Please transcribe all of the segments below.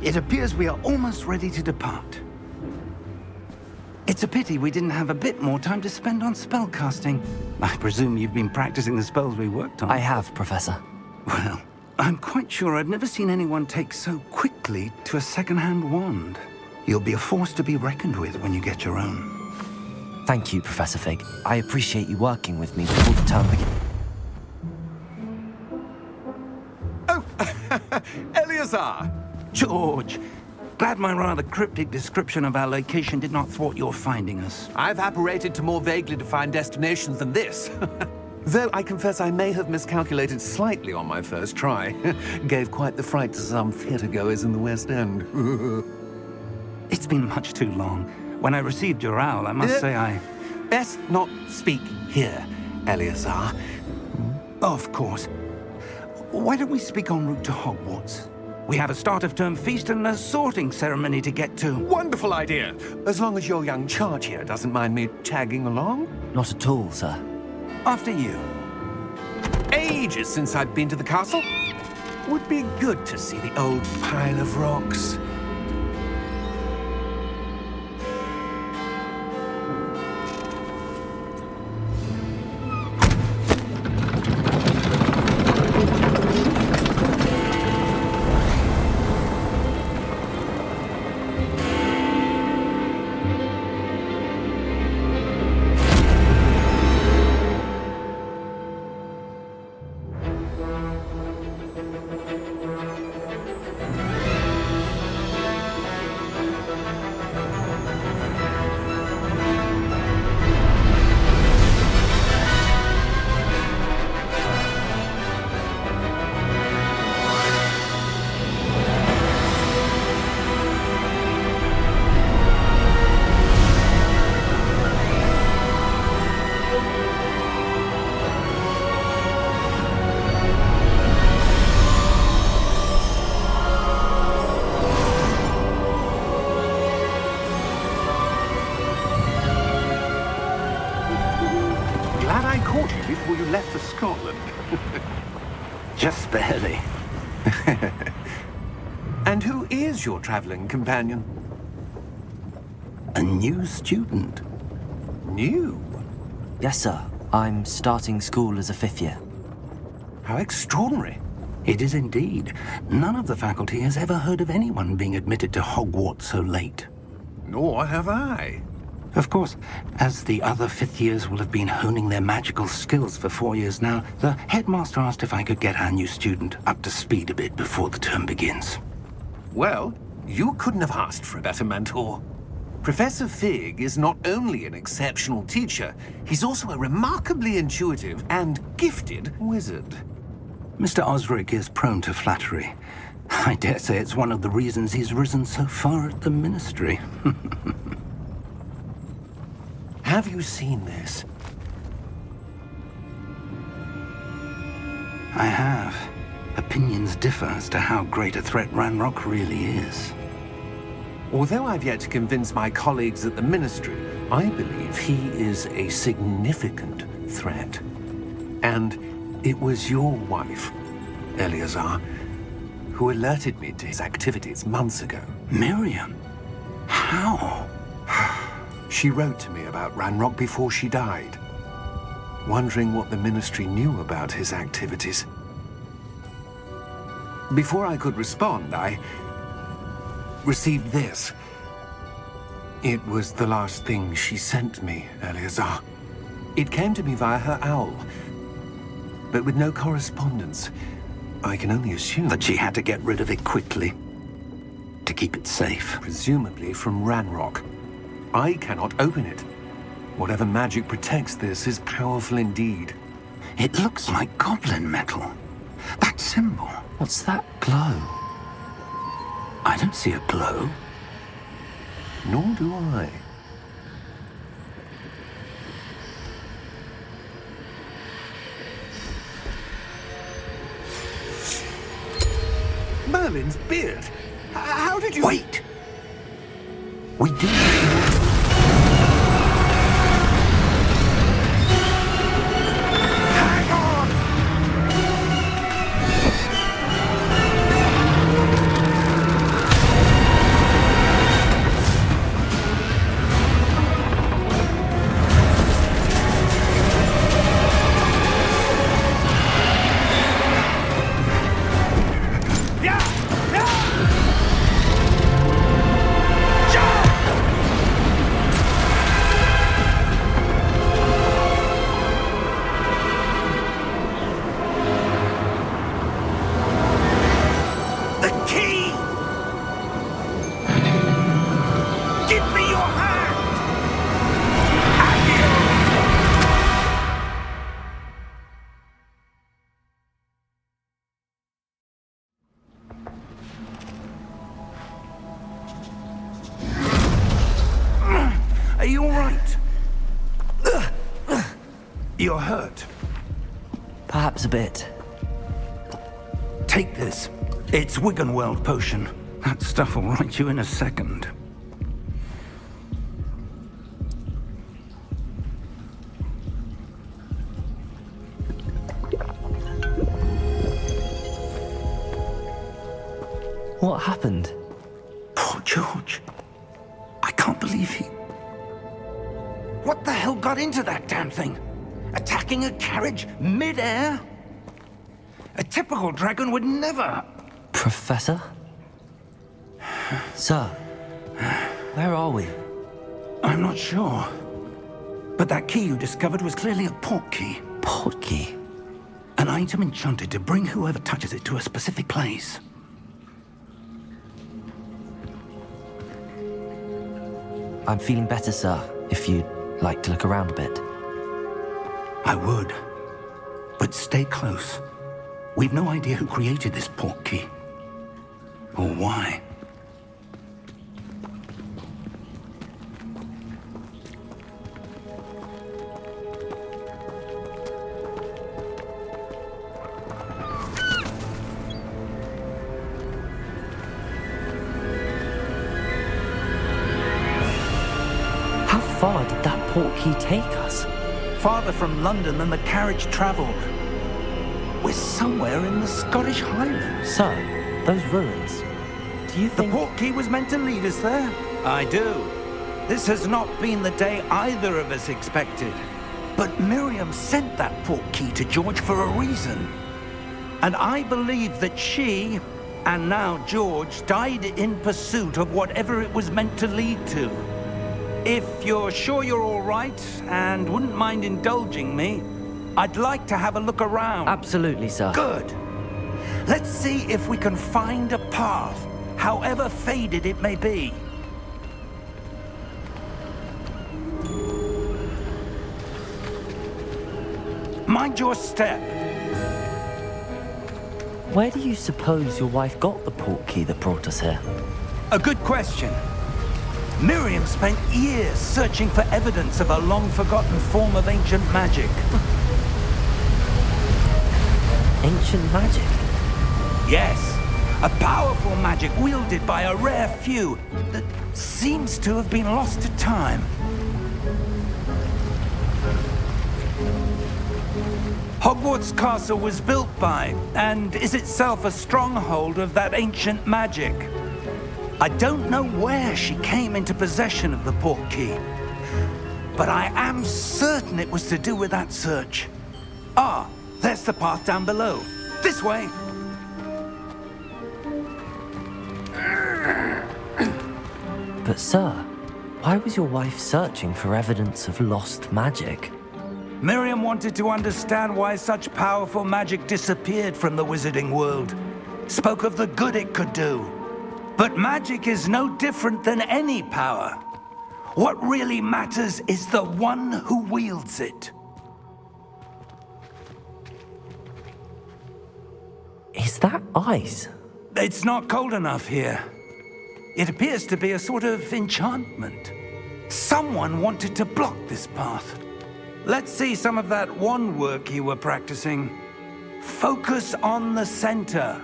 It appears we are almost ready to depart. It's a pity we didn't have a bit more time to spend on spellcasting. I presume you've been practicing the spells we worked on. I have, Professor. Well, I'm quite sure I've never seen anyone take so quickly to a second-hand wand. You'll be a force to be reckoned with when you get your own. Thank you, Professor Fig. I appreciate you working with me before the term begins. Oh, Eleazar! George, glad my rather cryptic description of our location did not thwart your finding us. I've apparated to more vaguely defined destinations than this. Though I confess I may have miscalculated slightly on my first try. Gave quite the fright to some theatre-goers in the West End. It's been much too long. When I received your owl, I must say I... Best not speak here, Eleazar. Of course. Why don't we speak en route to Hogwarts? We have a start-of-term feast and a sorting ceremony to get to. Wonderful idea! As long as your young charge here doesn't mind me tagging along. Not at all, sir. After you. Ages since I've been to the castle. Would be good to see the old pile of rocks. Before you left for Scotland. Just barely. And who is your traveling companion? A new student. New? Yes, sir. I'm starting school as a 5th year. How extraordinary. It is indeed. None of the faculty has ever heard of anyone being admitted to Hogwarts so late. Nor have I. Of course, as the other 5th years will have been honing their magical skills for 4 years now, the headmaster asked if I could get our new student up to speed a bit before the term begins. Well, you couldn't have asked for a better mentor. Professor Fig is not only an exceptional teacher, he's also a remarkably intuitive and gifted wizard. Mr. Osric is prone to flattery. I dare say it's one of the reasons he's risen so far at the ministry. Have you seen this? I have. Opinions differ as to how great a threat Ranrock really is. Although I've yet to convince my colleagues at the Ministry, I believe he is a significant threat. And it was your wife, Eleazar, who alerted me to his activities months ago. Miriam? How? She wrote to me about Ranrock before she died, wondering what the Ministry knew about his activities. Before I could respond, I received this. It was the last thing she sent me, Eleazar. It came to me via her owl, but with no correspondence. I can only assume That she had to get rid of it quickly, to keep it safe. presumably from Ranrock. I cannot open it. Whatever magic protects this is powerful indeed. It looks like goblin metal. That symbol. What's that glow? I don't see a glow. Nor do I. Merlin's beard. How did you... Wait! We do... Hang on! You're hurt. Perhaps a bit. Take this. It's Wiggenweld potion. That stuff will right you in a second. What happened? Poor George. I can't believe he... What the hell got into that damn thing? Attacking a carriage mid-air? A typical dragon would never... Professor? Sir, where are we? I'm not sure. But that key you discovered was clearly a port key. Port key? An item enchanted to bring whoever touches it to a specific place. I'm feeling better, sir, if you'd like to look around a bit. I would. But stay close. We've no idea who created this port key. Or why. How far did that port key take us? Farther from London than the carriage traveled. We're somewhere in the Scottish Highlands. Sir, those ruins. Do you The think... port key was meant to lead us there? I do. This has not been the day either of us expected. But Miriam sent that port key to George for a reason. And I believe that she, and now George, died in pursuit of whatever it was meant to lead to. If you're sure you're all right, and wouldn't mind indulging me, I'd like to have a look around. Absolutely, sir. Good. Let's see if we can find a path, however faded it may be. Mind your step. Where do you suppose your wife got the port key that brought us here? A good question. Miriam spent years searching for evidence of a long-forgotten form of ancient magic. Ancient magic? Yes, a powerful magic wielded by a rare few that seems to have been lost to time. Hogwarts Castle was built by, and is itself a stronghold of that ancient magic. I don't know where she came into possession of the port key, but I am certain it was to do with that search. Ah, there's the path down below. This way. But sir, why was your wife searching for evidence of lost magic? Miriam wanted to understand why such powerful magic disappeared from the wizarding world. Spoke of the good it could do. But magic is no different than any power. What really matters is the one who wields it. Is that ice? It's not cold enough here. It appears to be a sort of enchantment. Someone wanted to block this path. Let's see some of that wand work you were practicing. Focus on the center.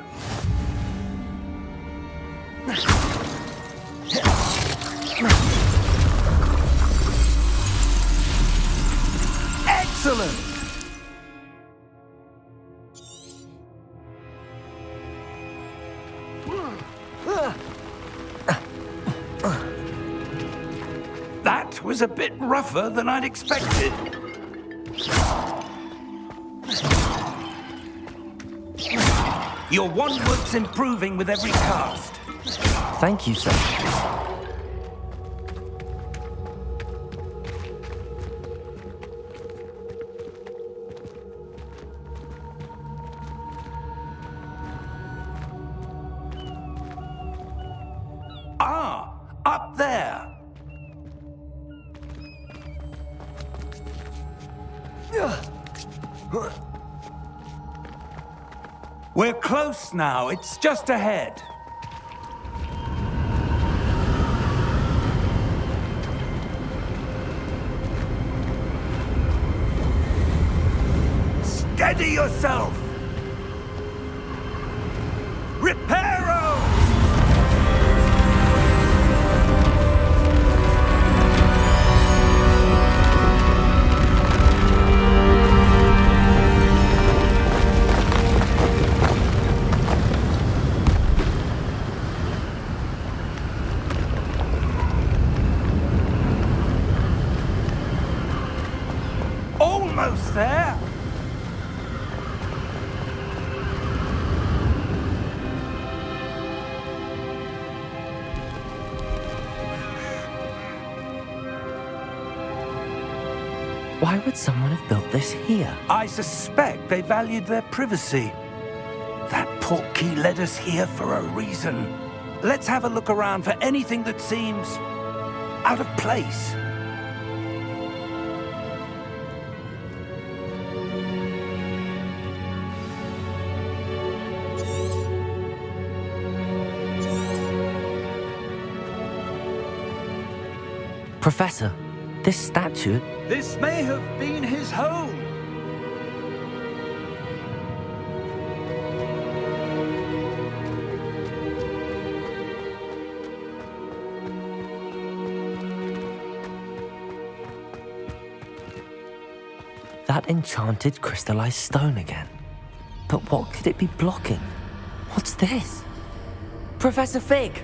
Excellent! That was a bit rougher than I'd expected. Your wand work's improving with every cast. Thank you, sir. Ah, up there. We're close now. It's just ahead. Steady yourself! Reparo! Almost there! Why would someone have built this here? I suspect they valued their privacy. That portkey led us here for a reason. Let's have a look around for anything that seems out of place. Professor, this statue... This may have been his home. That enchanted crystallized stone again. But what could it be blocking? What's this? Professor Fig!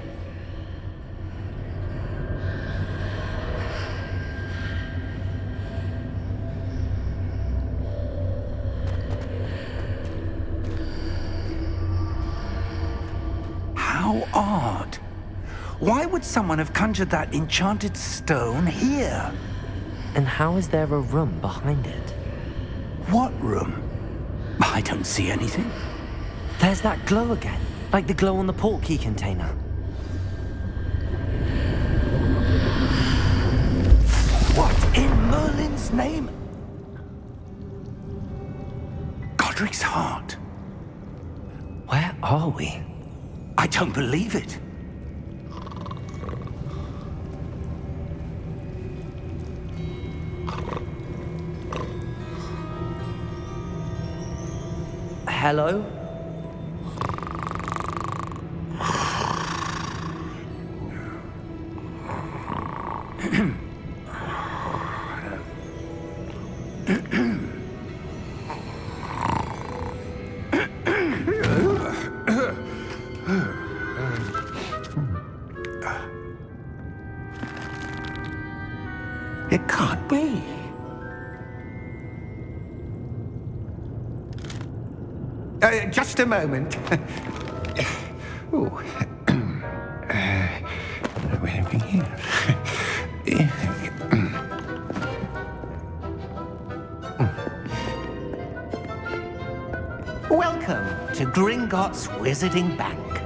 How odd. Why would someone have conjured that enchanted stone here? And how is there a room behind it? What room? I don't see anything. There's that glow again, like the glow on the portkey container. What in Merlin's name? Godric's heart. Where are we? I don't believe it. Hello? It can't be. Just a moment. Ooh. Where are we here? Welcome to Gringotts Wizarding Bank.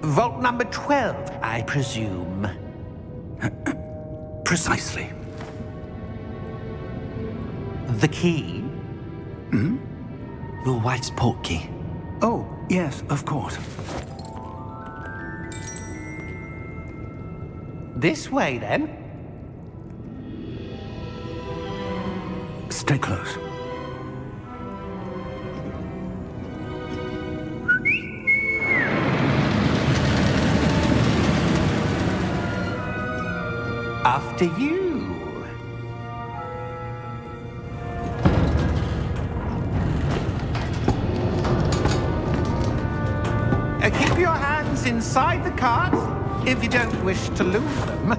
Vault number 12, I presume. Precisely. The key? Your wife's portkey. Oh, yes, of course. This way, then. Stay close. After you. Keep your hands inside the cart if you don't wish to lose them.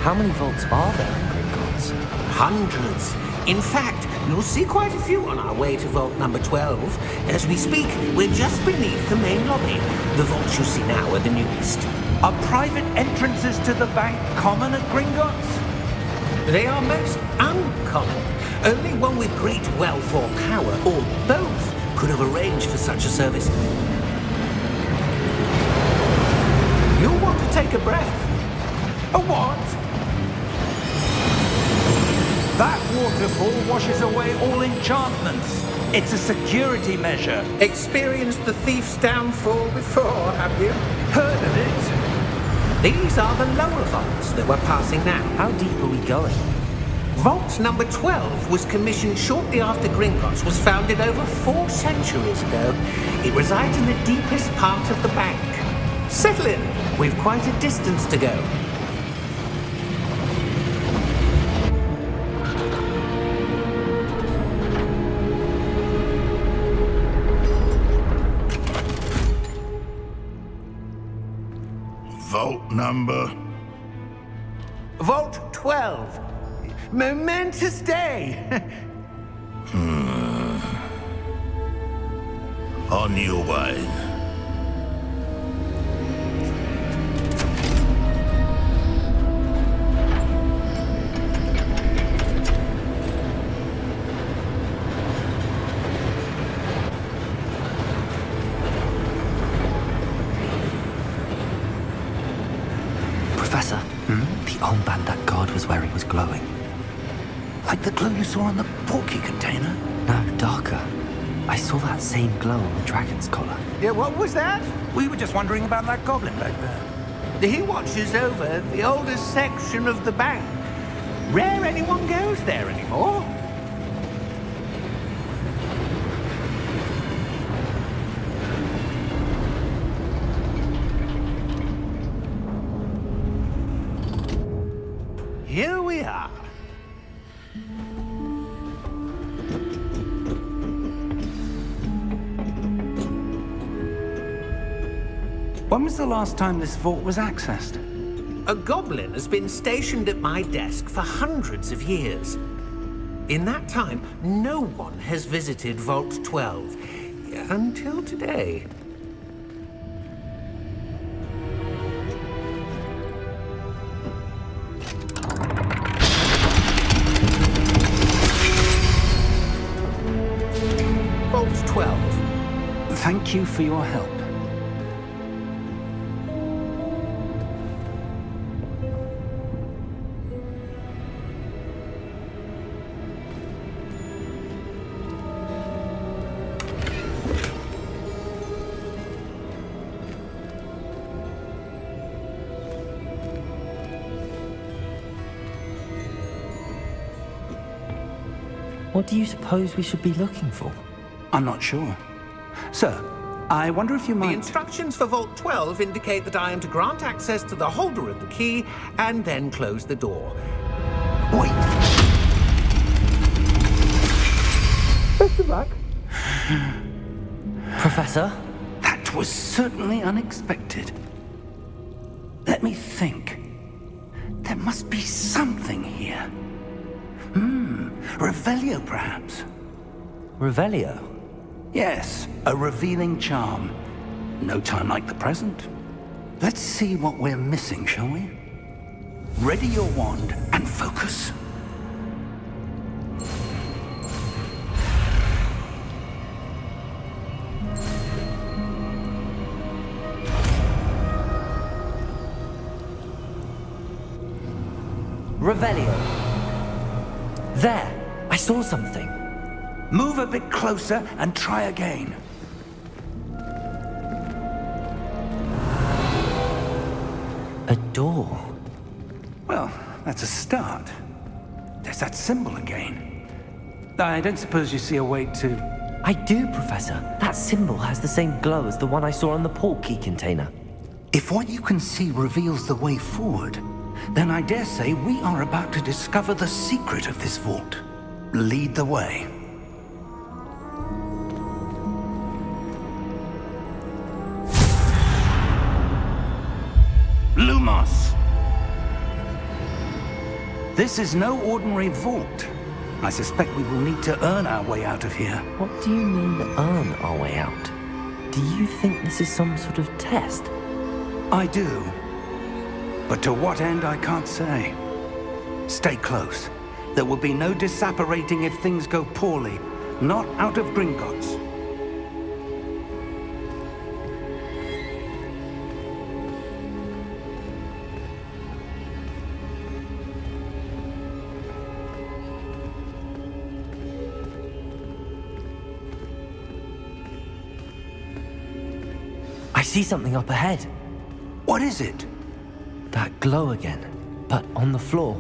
How many vaults are there in Gringotts? Hundreds. In fact, you'll see quite a few on our way to vault number 12. As we speak, we're just beneath the main lobby. The vaults you see now are the newest. Are private entrances to the bank common at Gringotts? They are most uncommon. Only one with great wealth or power, or both, could have arranged for such a service. You'll want to take a breath. A what? That waterfall washes away all enchantments. It's a security measure. Experienced the thief's downfall before, have you? Heard of it? These are the lower vaults that we're passing now. How deep are we going? Vault number 12 was commissioned shortly after Gringotts was founded over 4 centuries ago. It resides in the deepest part of the bank. Settle in. We've quite a distance to go. Vault number? Vault 12. Momentous day. On your way. Professor, the armband that guard was wearing was glowing. Like the glow you saw on the portkey container? No, darker. I saw that same glow on the dragon's collar. Yeah, what was that? We were just wondering about that goblin back there. He watches over the oldest section of the bank. Rare anyone goes there anymore. Here we are. When was the last time this vault was accessed? A goblin has been stationed at my desk for hundreds of years. In that time, no one has visited Vault 12. Until today. Vault 12. Thank you for your help. What do you suppose we should be looking for? I'm not sure. Sir, I wonder if you The might... instructions for Vault 12 indicate that I am to grant access to the holder of the key and then close the door. Wait! Best of luck. Professor? That was certainly unexpected. Let me think. There must be something here. Revelio, perhaps? Revelio? Yes, a revealing charm. No time like the present. Let's see what we're missing, shall we? Ready your wand and focus. Revelio. There! I saw something. Move a bit closer and try again. A door. Well, that's a start. There's that symbol again. I don't suppose you see a way to... I do, Professor. That symbol has the same glow as the one I saw on the portkey container. If what you can see reveals the way forward, then I dare say we are about to discover the secret of this vault. Lead the way. Lumos! This is no ordinary vault. I suspect we will need to earn our way out of here. What do you mean, earn our way out? Do you think this is some sort of test? I do. But to what end, I can't say. Stay close. There will be no disapparating if things go poorly. Not out of Gringotts. see something up ahead. What is it? That glow again, but on the floor.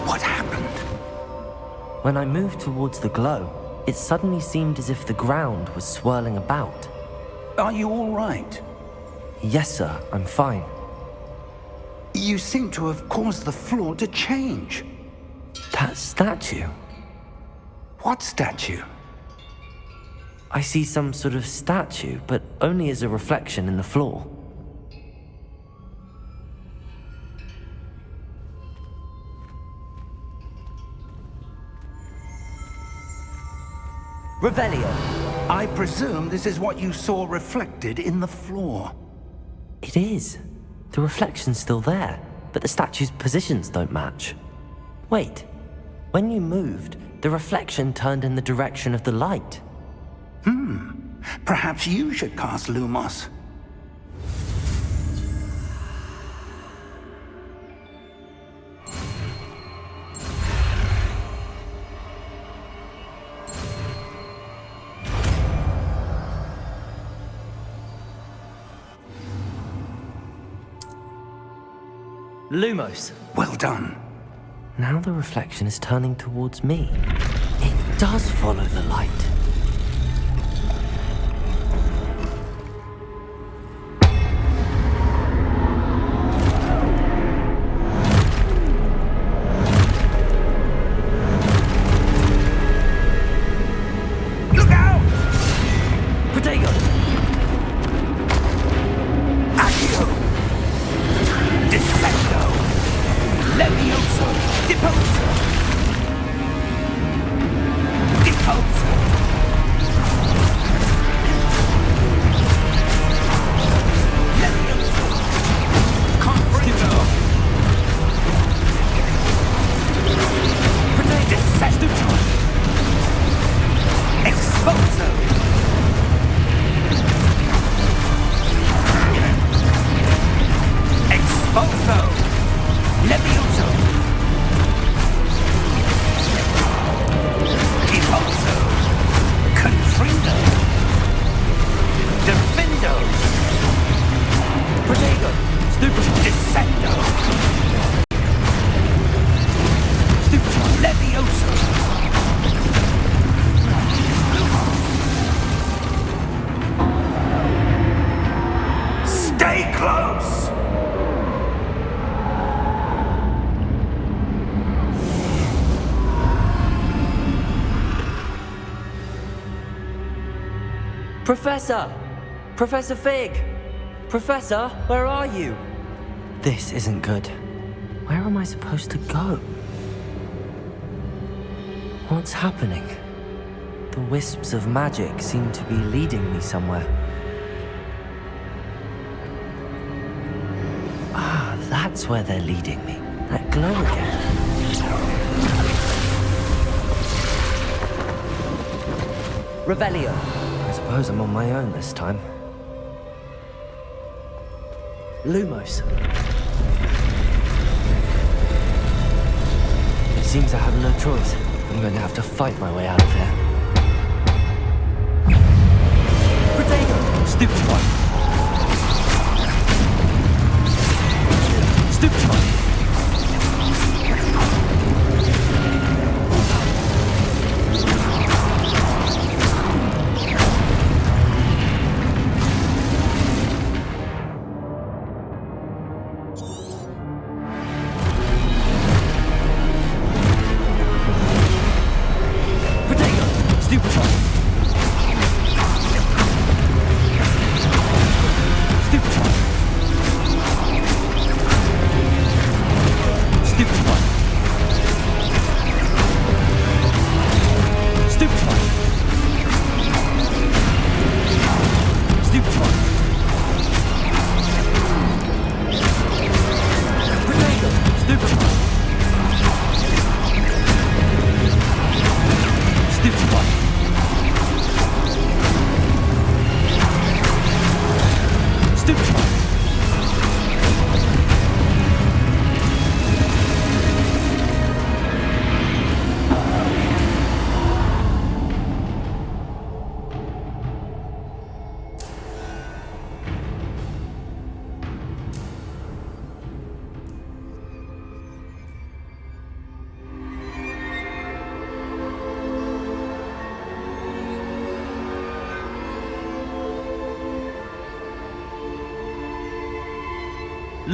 What happened? When I moved towards the glow, it suddenly seemed as if the ground was swirling about. Are you all right? Yes, sir, I'm fine. You seem to have caused the floor to change. That statue? What statue? I see some sort of statue, but only as a reflection in the floor. Revelio. I presume this is what you saw reflected in the floor. It is. The reflection's still there, but the statue's positions don't match. Wait, when you moved, the reflection turned in the direction of the light. Perhaps you should cast Lumos. Lumos. Well done. Now the reflection is turning towards me. It does follow the light. Look out! Protego! Accio! Descendo! Levioso! Deposo! Deposo! Levioso! Confringo! Descendo! Exposo! Exposo! Levioso! Deposo! Confrindo! Defendo! Protego! Stupid! Descendo! Stupid! Levioso! Stay close! Professor! Professor Fig! Professor, where are you? This isn't good. Where am I supposed to go? What's happening? The wisps of magic seem to be leading me somewhere. Ah, that's where they're leading me. That glow again. Revelio. I suppose I'm on my own this time. Lumos. It seems I have no choice. I'm going to have to fight my way out of here. Protego! Stupid one! Stupid one!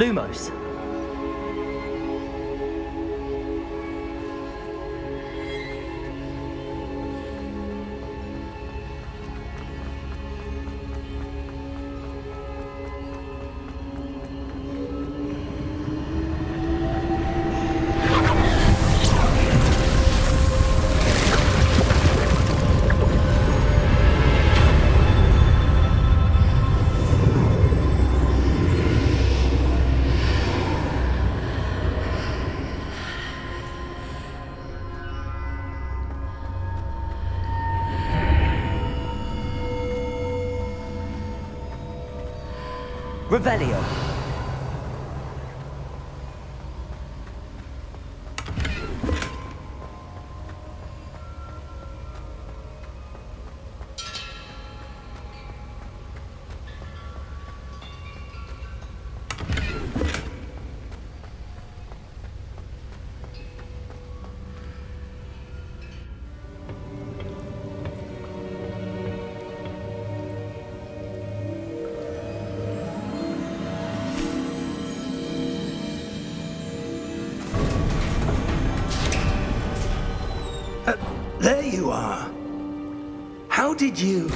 Lumos. Revelio. There you are. How did you...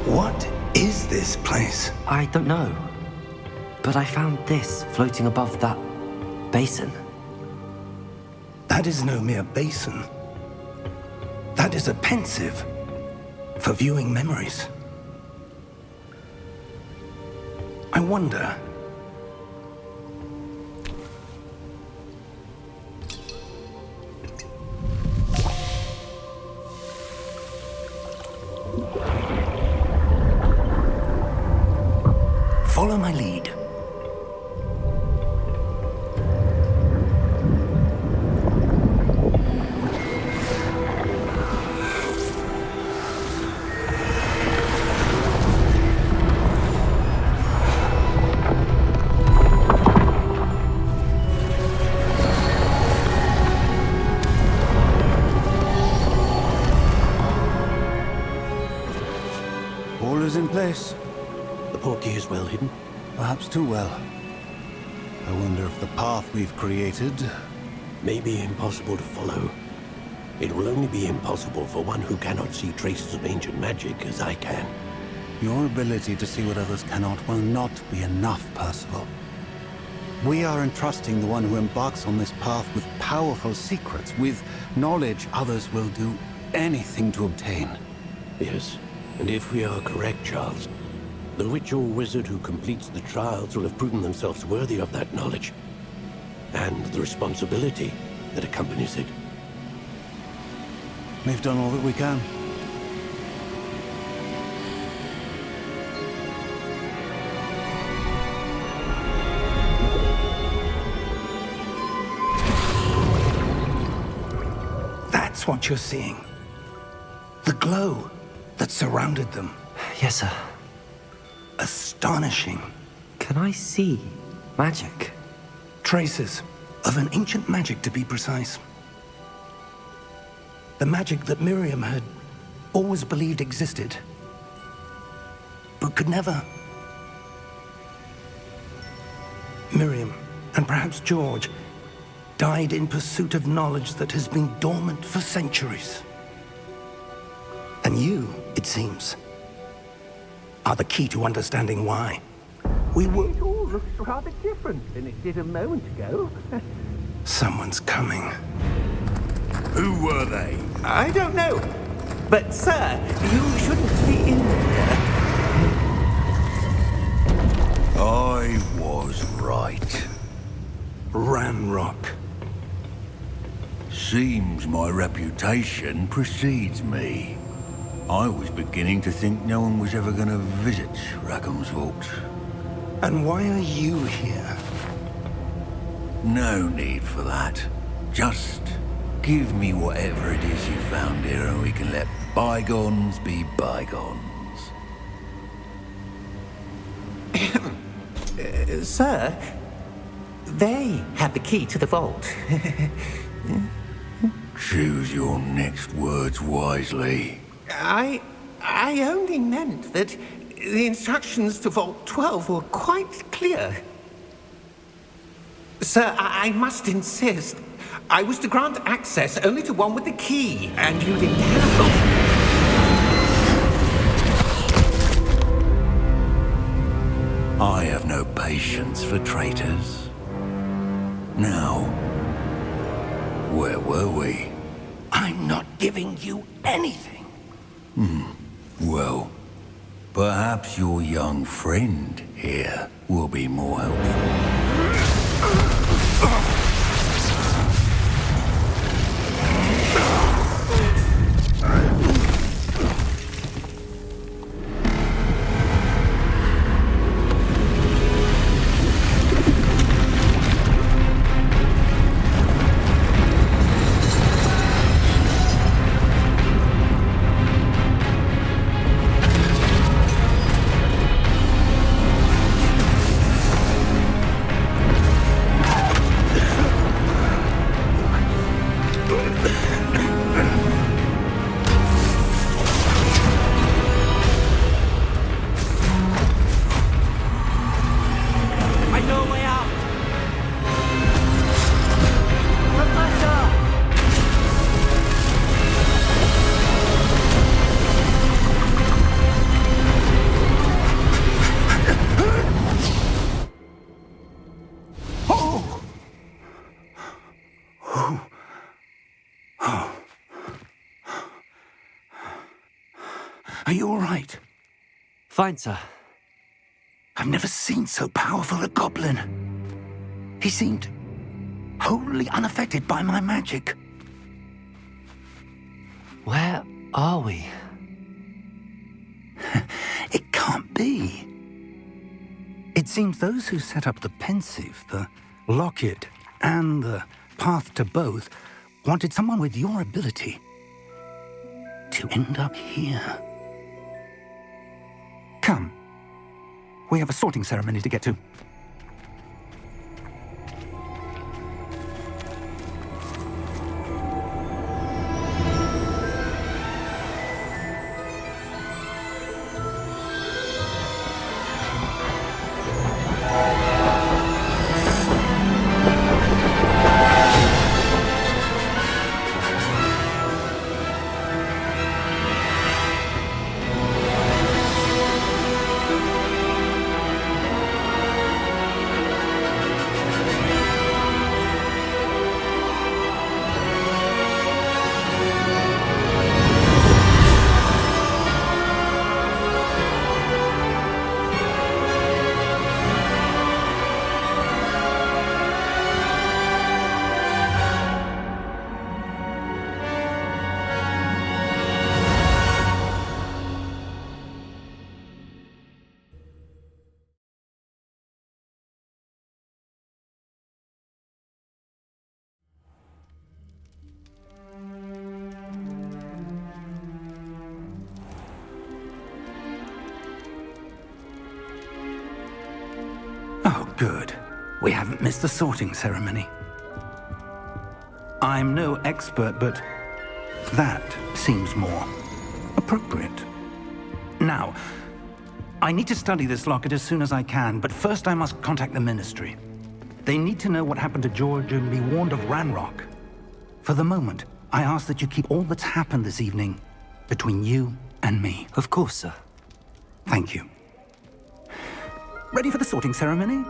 What is this place? I don't know. But I found this floating above that basin. That is no mere basin. That is a pensive for viewing memories. I wonder... Follow my lead. All is in place. The portkey is well hidden. Perhaps too well. I wonder if the path we've created... May be impossible to follow. It will only be impossible for one who cannot see traces of ancient magic as I can. Your ability to see what others cannot will not be enough, Percival. We are entrusting the one who embarks on this path with powerful secrets, with knowledge others will do anything to obtain. Yes, and if we are correct, Charles, the witch or wizard who completes the trials will have proven themselves worthy of that knowledge, and the responsibility that accompanies it. We've done all that we can. That's what you're seeing. The glow that surrounded them. Yes, sir. Astonishing. Can I see magic? Traces of an ancient magic, to be precise. The magic that Miriam had always believed existed, but could never. Miriam, and perhaps George, died in pursuit of knowledge that has been dormant for centuries. And you, it seems, are the key to understanding why. We were... It all looks rather different than it did a moment ago. Someone's coming. Who were they? I don't know. But, sir, you shouldn't be in here. I was right. Ranrock. Seems my reputation precedes me. I was beginning to think no one was ever going to visit Rackham's vault. And why are you here? No need for that. Just give me whatever it is you found here and we can let bygones be bygones. Sir, they have the key to the vault. Choose your next words wisely. I only meant that The instructions to Vault 12 were quite clear. Sir, I must insist. I was to grant access only to one with the key, and you didn't have. I have no patience for traitors. Now, where were we? I'm not giving you anything. Well, perhaps your young friend here will be more helpful. Are you all right? Fine, sir. I've never seen so powerful a goblin. He seemed wholly unaffected by my magic. Where are we? It can't be. It seems those who set up the pensive, the locket, and the path to both wanted someone with your ability to end up here. Come. We have a sorting ceremony to get to. Oh, good. We haven't missed the sorting ceremony. I'm no expert, but that seems more appropriate. Now, I need to study this locket as soon as I can, but first I must contact the Ministry. They need to know what happened to George and be warned of Ranrock. For the moment, I ask that you keep all that's happened this evening between you and me. Of course, sir. Thank you. Ready for the sorting ceremony?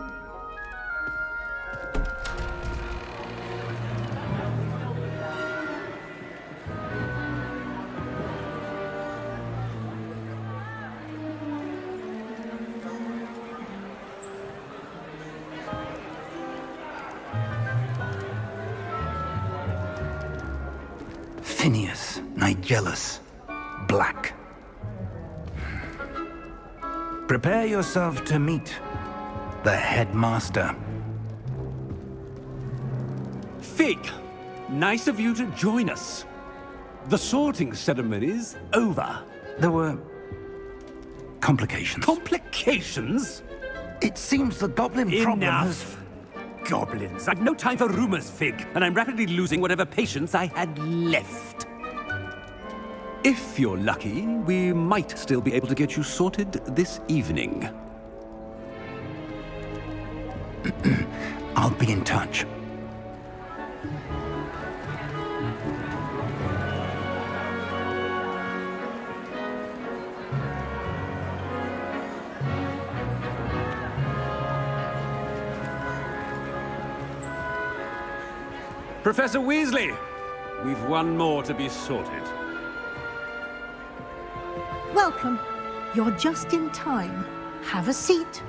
Phineas, Nigellus, Black. Prepare yourself to meet the headmaster. Fig, nice of you to join us. The sorting ceremony's over. There were complications. Complications? It seems the goblin problem has... Enough. Goblins. I've no time for rumors, Fig, and I'm rapidly losing whatever patience I had left. If you're lucky, we might still be able to get you sorted this evening. I'll be in touch. Professor Weasley, we've one more to be sorted. Welcome. You're just in time. Have a seat.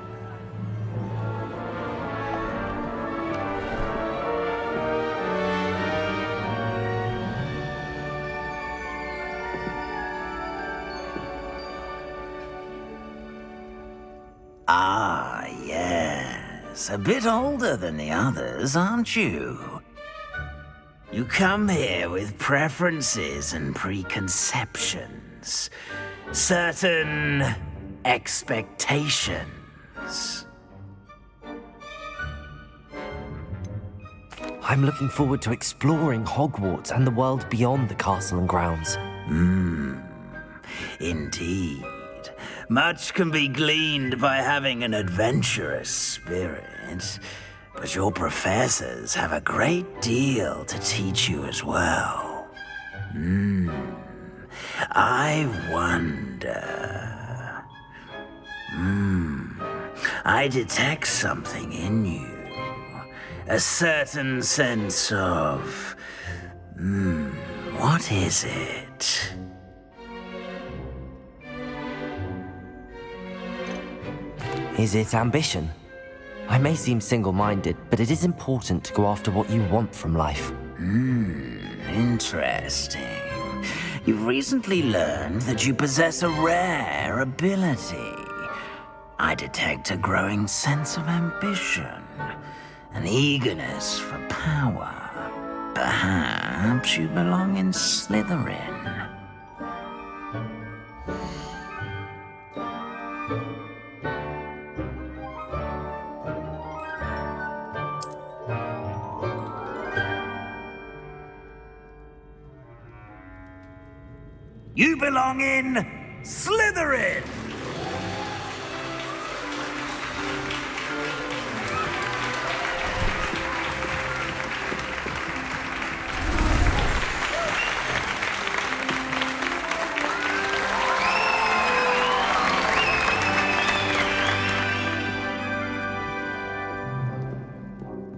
Ah, yes. A bit older than the others, aren't you? You come here with preferences and preconceptions. Certain expectations. I'm looking forward to exploring Hogwarts and the world beyond the castle and grounds. Indeed. Much can be gleaned by having an adventurous spirit, but your professors have a great deal to teach you as well. I wonder... I detect something in you. A certain sense of... what is it? Is it ambition? I may seem single-minded, but it is important to go after what you want from life. Interesting. You've recently learned that you possess a rare ability. I detect a growing sense of ambition, an eagerness for power. Perhaps you belong in Slytherin. You belong in Slytherin!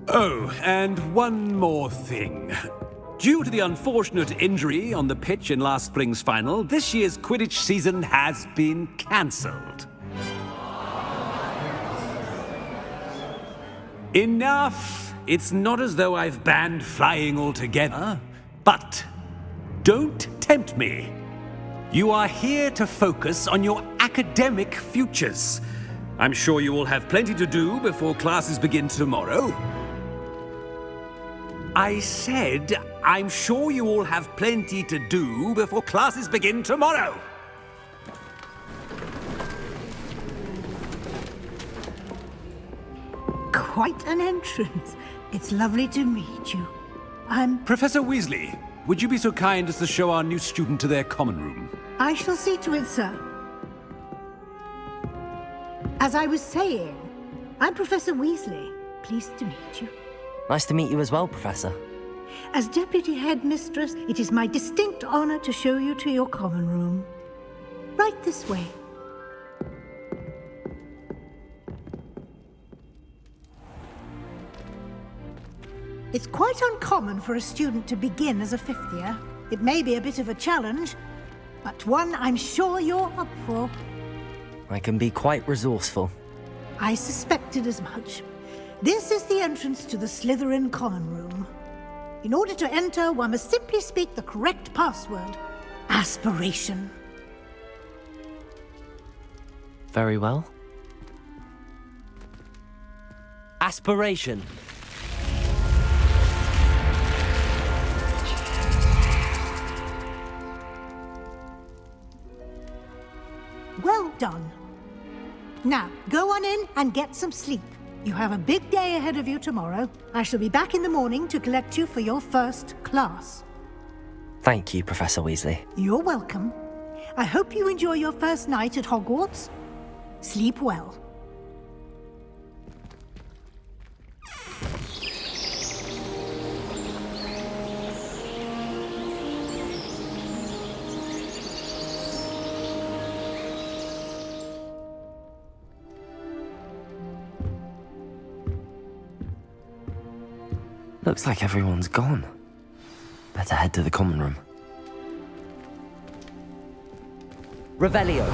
Oh, and one more thing. Due to the unfortunate injury on the pitch in last spring's final, this year's Quidditch season has been cancelled. Enough! It's not as though I've banned flying altogether, but don't tempt me. You are here to focus on your academic futures. I'm sure you will have plenty to do before classes begin tomorrow. I said, I'm sure you all have plenty to do before classes begin tomorrow. Quite an entrance. It's lovely to meet you. Professor Weasley, would you be so kind as to show our new student to their common room? I shall see to it, sir. As I was saying, I'm Professor Weasley. Pleased to meet you. Nice to meet you as well, Professor. As Deputy Headmistress, it is my distinct honor to show you to your common room. Right this way. It's quite uncommon for a student to begin as a fifth year. It may be a bit of a challenge, but one I'm sure you're up for. I can be quite resourceful. I suspected as much. This is the entrance to the Slytherin common room. In order to enter, one must simply speak the correct password. Aspiration. Very well. Aspiration. Well done. Now, go on in and get some sleep. You have a big day ahead of you tomorrow. I shall be back in the morning to collect you for your first class. Thank you, Professor Weasley. You're welcome. I hope you enjoy your first night at Hogwarts. Sleep well. Looks like everyone's gone. Better head to the common room. Revelio.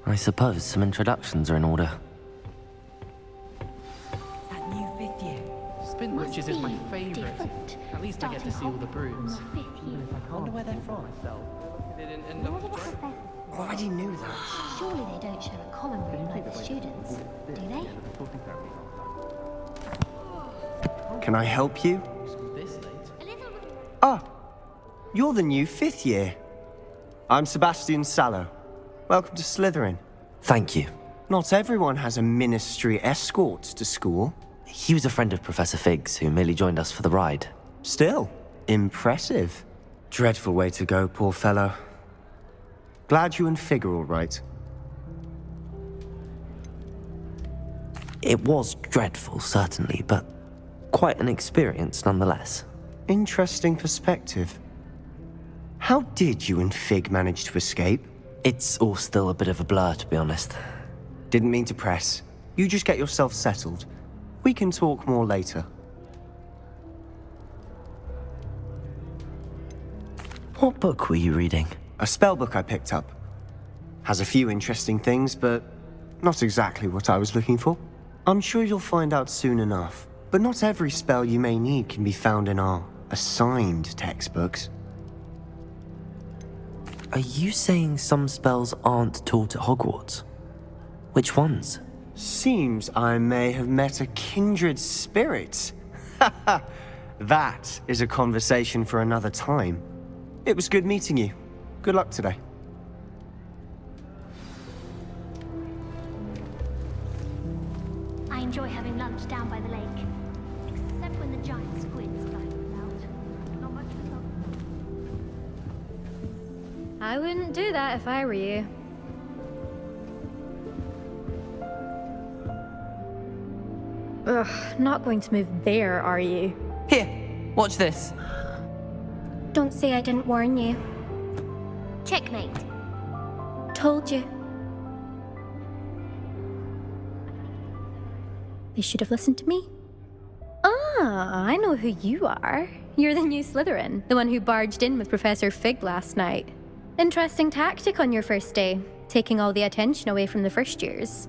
I suppose some introductions are in order. That new 5th year. Spin witches is my favourite. At least I get to see all the brooms. I wonder where they're from. They didn't end up I already knew that. Surely they don't share a common room like the students, do they? Can I help you? Ah, you're the new 5th year. I'm Sebastian Sallow. Welcome to Slytherin. Thank you. Not everyone has a ministry escort to school. He was a friend of Professor Fig's who merely joined us for the ride. Still, impressive. Dreadful way to go, poor fellow. Glad you and Fig are all right. It was dreadful, certainly, but quite an experience nonetheless. Interesting perspective. How did you and Fig manage to escape? It's all still a bit of a blur, to be honest. Didn't mean to press. You just get yourself settled. We can talk more later. What book were you reading? A spell book I picked up. Has a few interesting things, but not exactly what I was looking for. I'm sure you'll find out soon enough. But not every spell you may need can be found in our assigned textbooks. Are you saying some spells aren't taught at Hogwarts? Which ones? Seems I may have met a kindred spirit. That is a conversation for another time. It was good meeting you. Good luck today. I enjoy having lunch down by the lake. Except when the giant squids fly about. Not much fun. I wouldn't do that if I were you. Ugh, not going to move there, are you? Here, watch this. Don't say I didn't warn you. Checkmate. Told you. They should have listened to me. Ah, I know who you are. You're the new Slytherin, the one who barged in with Professor Fig last night. Interesting tactic on your first day, taking all the attention away from the first years.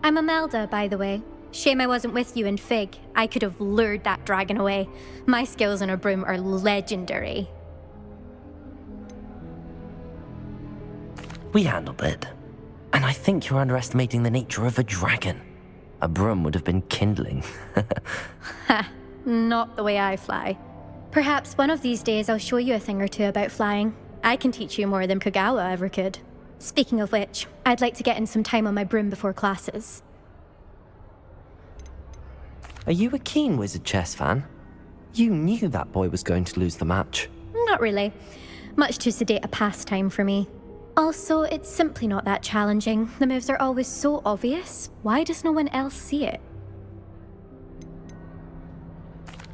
I'm Imelda, by the way. Shame I wasn't with you in Fig. I could have lured that dragon away. My skills on a broom are legendary. We handled it. And I think you're underestimating the nature of a dragon. A broom would have been kindling. Ha, not the way I fly. Perhaps one of these days I'll show you a thing or two about flying. I can teach you more than Kogawa ever could. Speaking of which, I'd like to get in some time on my broom before classes. Are you a keen Wizard Chess fan? You knew that boy was going to lose the match. Not really. Much too sedate a pastime for me. Also, it's simply not that challenging. The moves are always so obvious. Why does no one else see it?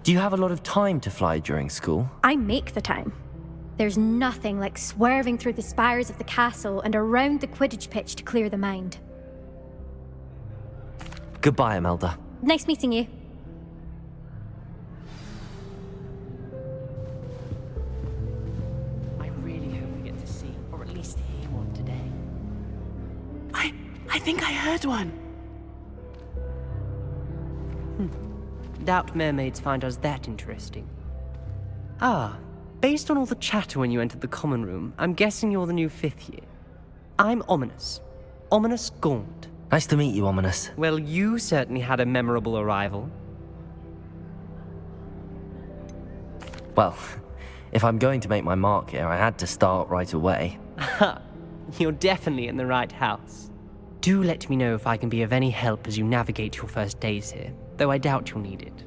Do you have a lot of time to fly during school? I make the time. There's nothing like swerving through the spires of the castle and around the Quidditch pitch to clear the mind. Goodbye, Imelda. Nice meeting you. I really hope we get to see, or at least hear one today. I think I heard one. Doubt mermaids find us that interesting. Ah, based on all the chatter when you entered the common room, I'm guessing you're the new 5th year. I'm Ominous. Ominous Gaunt. Nice to meet you, Ominous. Well, you certainly had a memorable arrival. Well, if I'm going to make my mark here, I had to start right away. You're definitely in the right house. Do let me know if I can be of any help as you navigate your first days here, though I doubt you'll need it.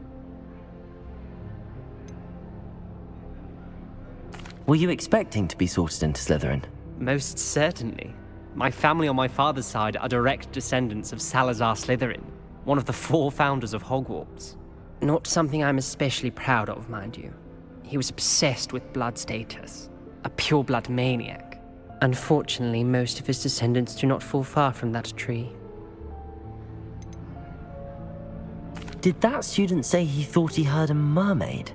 Were you expecting to be sorted into Slytherin? Most certainly. My family on my father's side are direct descendants of Salazar Slytherin, one of the 4 founders of Hogwarts. Not something I'm especially proud of, mind you. He was obsessed with blood status, a pure-blood maniac. Unfortunately, most of his descendants do not fall far from that tree. Did that student say he thought he heard a mermaid?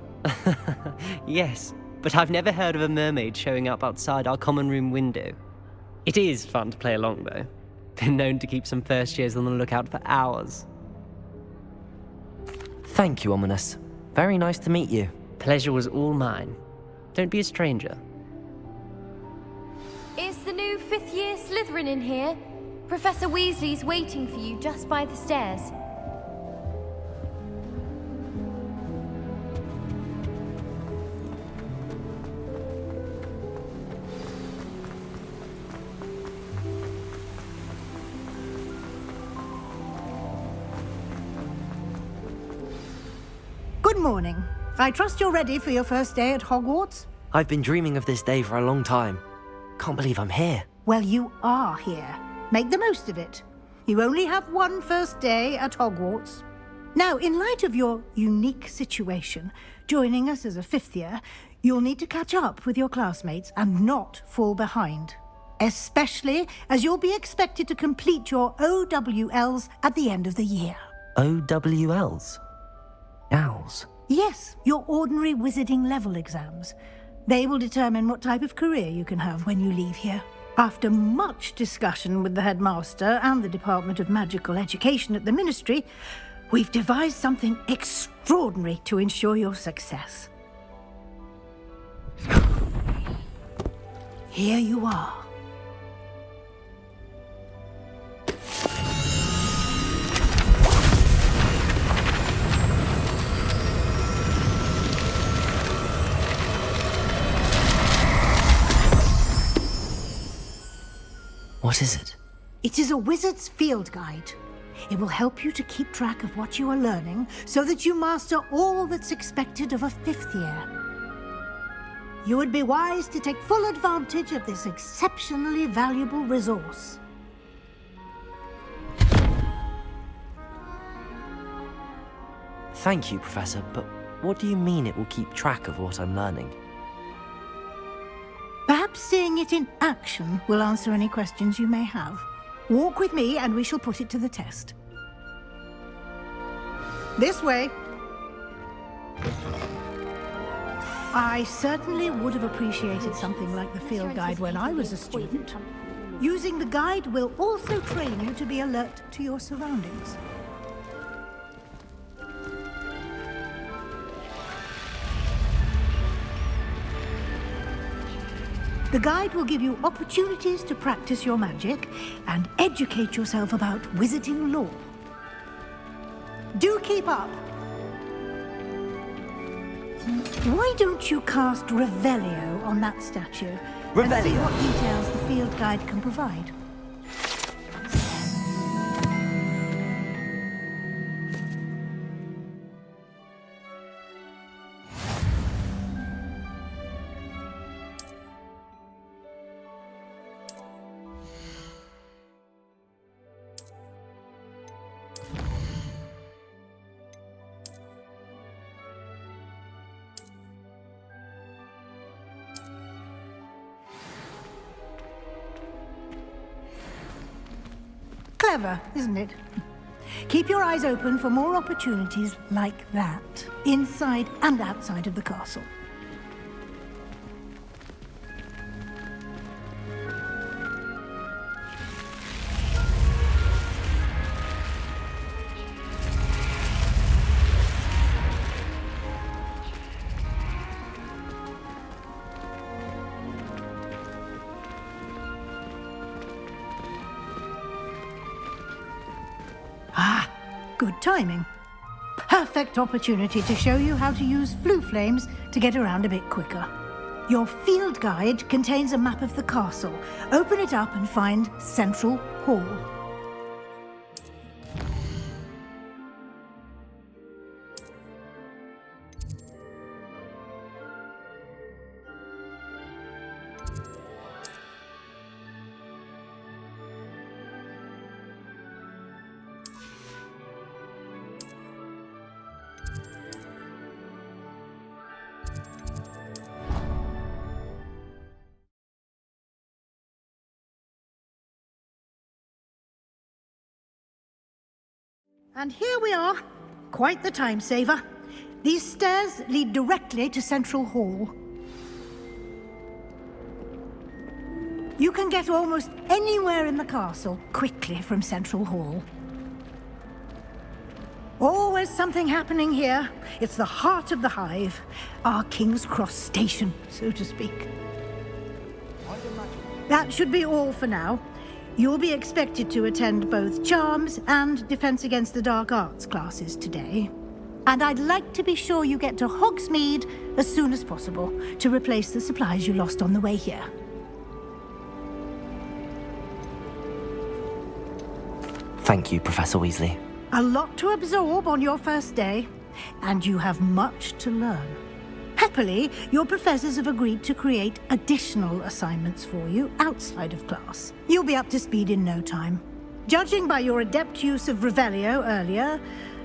Yes, but I've never heard of a mermaid showing up outside our common room window. It is fun to play along, though. Been known to keep some first years on the lookout for hours. Thank you, Ominous. Very nice to meet you. Pleasure was all mine. Don't be a stranger. Is the new 5th year Slytherin in here? Professor Weasley's waiting for you just by the stairs. Good morning. I trust you're ready for your first day at Hogwarts? I've been dreaming of this day for a long time. Can't believe I'm here. Well, you are here. Make the most of it. You only have one first day at Hogwarts. Now, in light of your unique situation, joining us as a 5th year, you'll need to catch up with your classmates and not fall behind. Especially as you'll be expected to complete your OWLs at the end of the year. OWLs? Owls? Yes, your ordinary wizarding level exams. They will determine what type of career you can have when you leave here. After much discussion with the headmaster and the Department of Magical Education at the Ministry, we've devised something extraordinary to ensure your success. Here you are. What is it? It is a wizard's field guide. It will help you to keep track of what you are learning so that you master all that's expected of a 5th year. You would be wise to take full advantage of this exceptionally valuable resource. Thank you, Professor, but what do you mean it will keep track of what I'm learning? Perhaps seeing it in action will answer any questions you may have. Walk with me and we shall put it to the test. This way. I certainly would have appreciated something like the field guide when I was a student. Using the guide will also train you to be alert to your surroundings. The guide will give you opportunities to practice your magic and educate yourself about wizarding lore. Do keep up. Why don't you cast Revelio on that statue and see what details the field guide can provide? Clever, isn't it? Keep your eyes open for more opportunities like that, inside and outside of the castle. Good timing. Perfect opportunity to show you how to use flue flames to get around a bit quicker. Your field guide contains a map of the castle. Open it up and find Central Hall. And here we are. Quite the time saver. These stairs lead directly to Central Hall. You can get almost anywhere in the castle quickly from Central Hall. Always something happening here. It's the heart of the hive. Our King's Cross station, so to speak. That should be all for now. You'll be expected to attend both Charms and Defense Against the Dark Arts classes today. And I'd like to be sure you get to Hogsmeade as soon as possible to replace the supplies you lost on the way here. Thank you, Professor Weasley. A lot to absorb on your first day, and you have much to learn. Happily, your professors have agreed to create additional assignments for you outside of class. You'll be up to speed in no time. Judging by your adept use of Revelio earlier,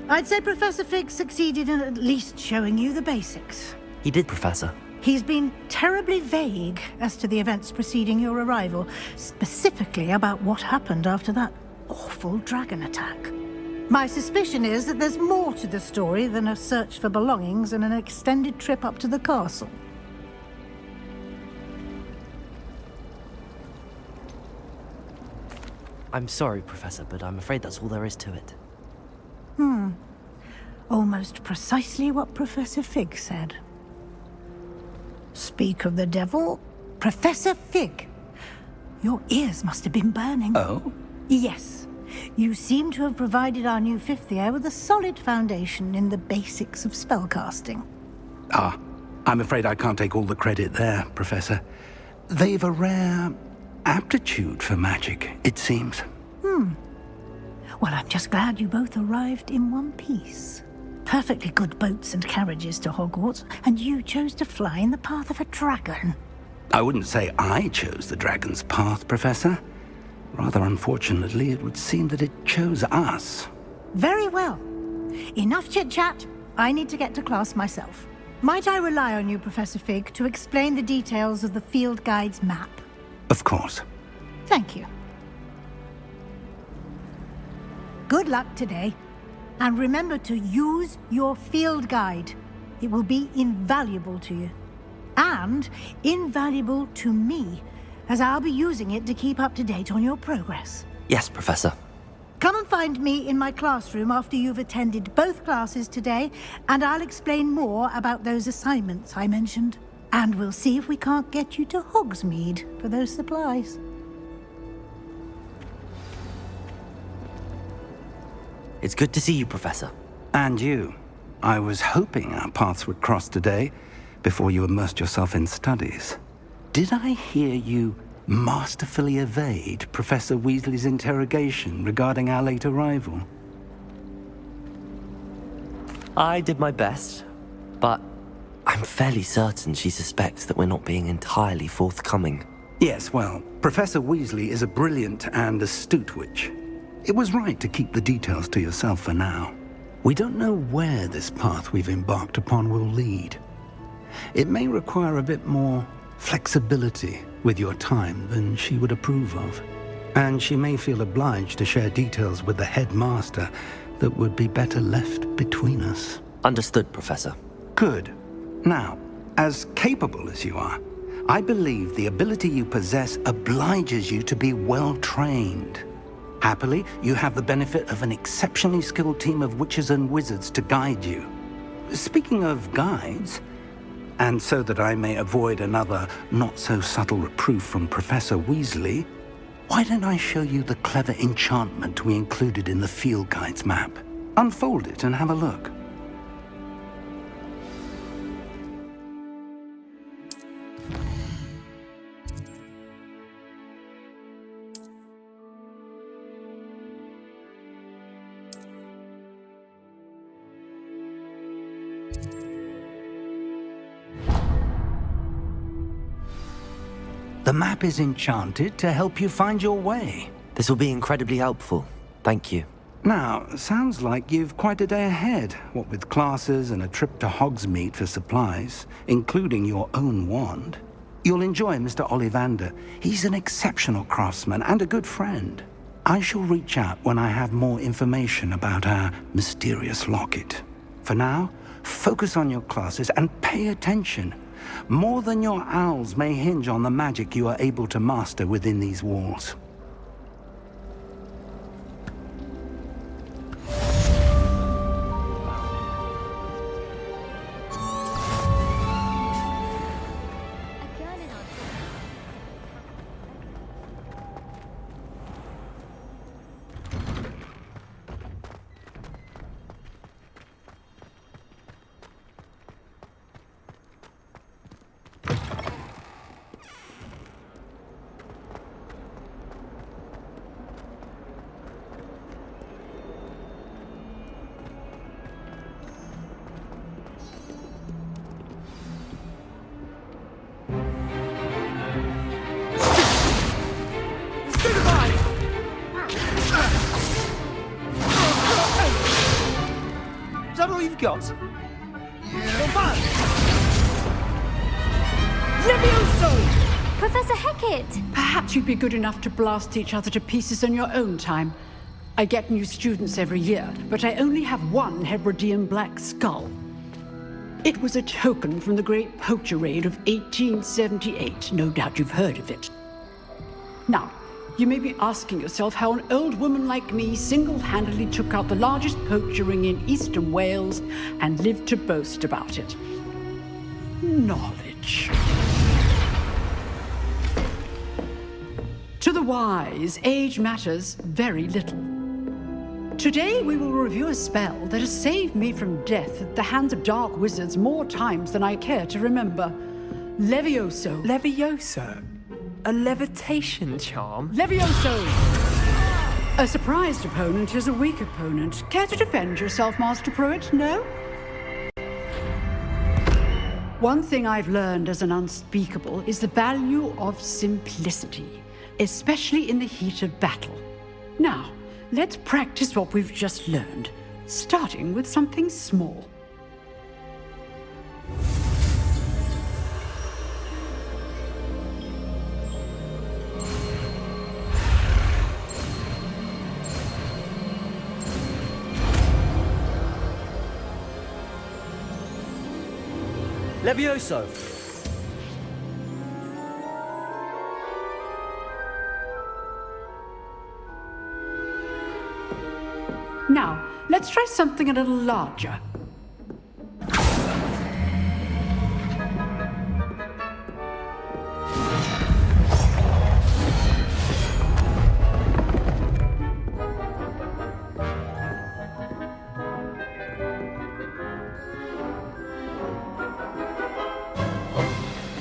I'd say Professor Fig succeeded in at least showing you the basics. He did, Professor. He's been terribly vague as to the events preceding your arrival, specifically about what happened after that awful dragon attack. My suspicion is that there's more to the story than a search for belongings and an extended trip up to the castle. I'm sorry, Professor, but I'm afraid that's all there is to it. Almost precisely what Professor Fig said. Speak of the devil, Professor Fig. Your ears must have been burning. Oh? Yes. You seem to have provided our new fifth year with a solid foundation in the basics of spellcasting. Ah, I'm afraid I can't take all the credit there, Professor. They've a rare aptitude for magic, it seems. Well, I'm just glad you both arrived in one piece. Perfectly good boats and carriages to Hogwarts, and you chose to fly in the path of a dragon. I wouldn't say I chose the dragon's path, Professor. Rather unfortunately, it would seem that it chose us. Very well. Enough chit-chat. I need to get to class myself. Might I rely on you, Professor Fig, to explain the details of the field guide's map? Of course. Thank you. Good luck today. And remember to use your field guide. It will be invaluable to you. And invaluable to me, as I'll be using it to keep up to date on your progress. Yes, Professor. Come and find me in my classroom after you've attended both classes today, and I'll explain more about those assignments I mentioned. And we'll see if we can't get you to Hogsmeade for those supplies. It's good to see you, Professor. And you. I was hoping our paths would cross today, before you immersed yourself in studies. Did I hear you masterfully evade Professor Weasley's interrogation regarding our late arrival? I did my best, but I'm fairly certain she suspects that we're not being entirely forthcoming. Yes, well, Professor Weasley is a brilliant and astute witch. It was right to keep the details to yourself for now. We don't know where this path we've embarked upon will lead. It may require a bit more flexibility with your time than she would approve of. And she may feel obliged to share details with the headmaster that would be better left between us. Understood, Professor. Good. Now, as capable as you are, I believe the ability you possess obliges you to be well trained. Happily, you have the benefit of an exceptionally skilled team of witches and wizards to guide you. Speaking of guides, and so that I may avoid another not-so-subtle reproof from Professor Weasley, why don't I show you the clever enchantment we included in the field guide's map? Unfold it and have a look. The map is enchanted to help you find your way. This will be incredibly helpful. Thank you. Now, sounds like you've quite a day ahead, what with classes and a trip to Hogsmeade for supplies, including your own wand. You'll enjoy Mr. Ollivander. He's an exceptional craftsman and a good friend. I shall reach out when I have more information about our mysterious locket. For now, focus on your classes and pay attention. More than your owls may hinge on the magic you are able to master within these walls. Is that all you've got? Levioso! Professor Hecat! Perhaps you'd be good enough to blast each other to pieces in your own time. I get new students every year, but I only have one Hebridean black skull. It was a token from the Great Poacher Raid of 1878. No doubt you've heard of it. Now, you may be asking yourself how an old woman like me single-handedly took out the largest poacher ring in eastern Wales and lived to boast about it. Knowledge. To the wise, age matters very little. Today we will review a spell that has saved me from death at the hands of dark wizards more times than I care to remember. Levioso. Levioso? A levitation charm? Levioso! A surprised opponent is a weak opponent. Care to defend yourself, Master Pruitt? No? One thing I've learned as an unspeakable is the value of simplicity, especially in the heat of battle. Now, let's practice what we've just learned, starting with something small. Levioso! Now, let's try something a little larger.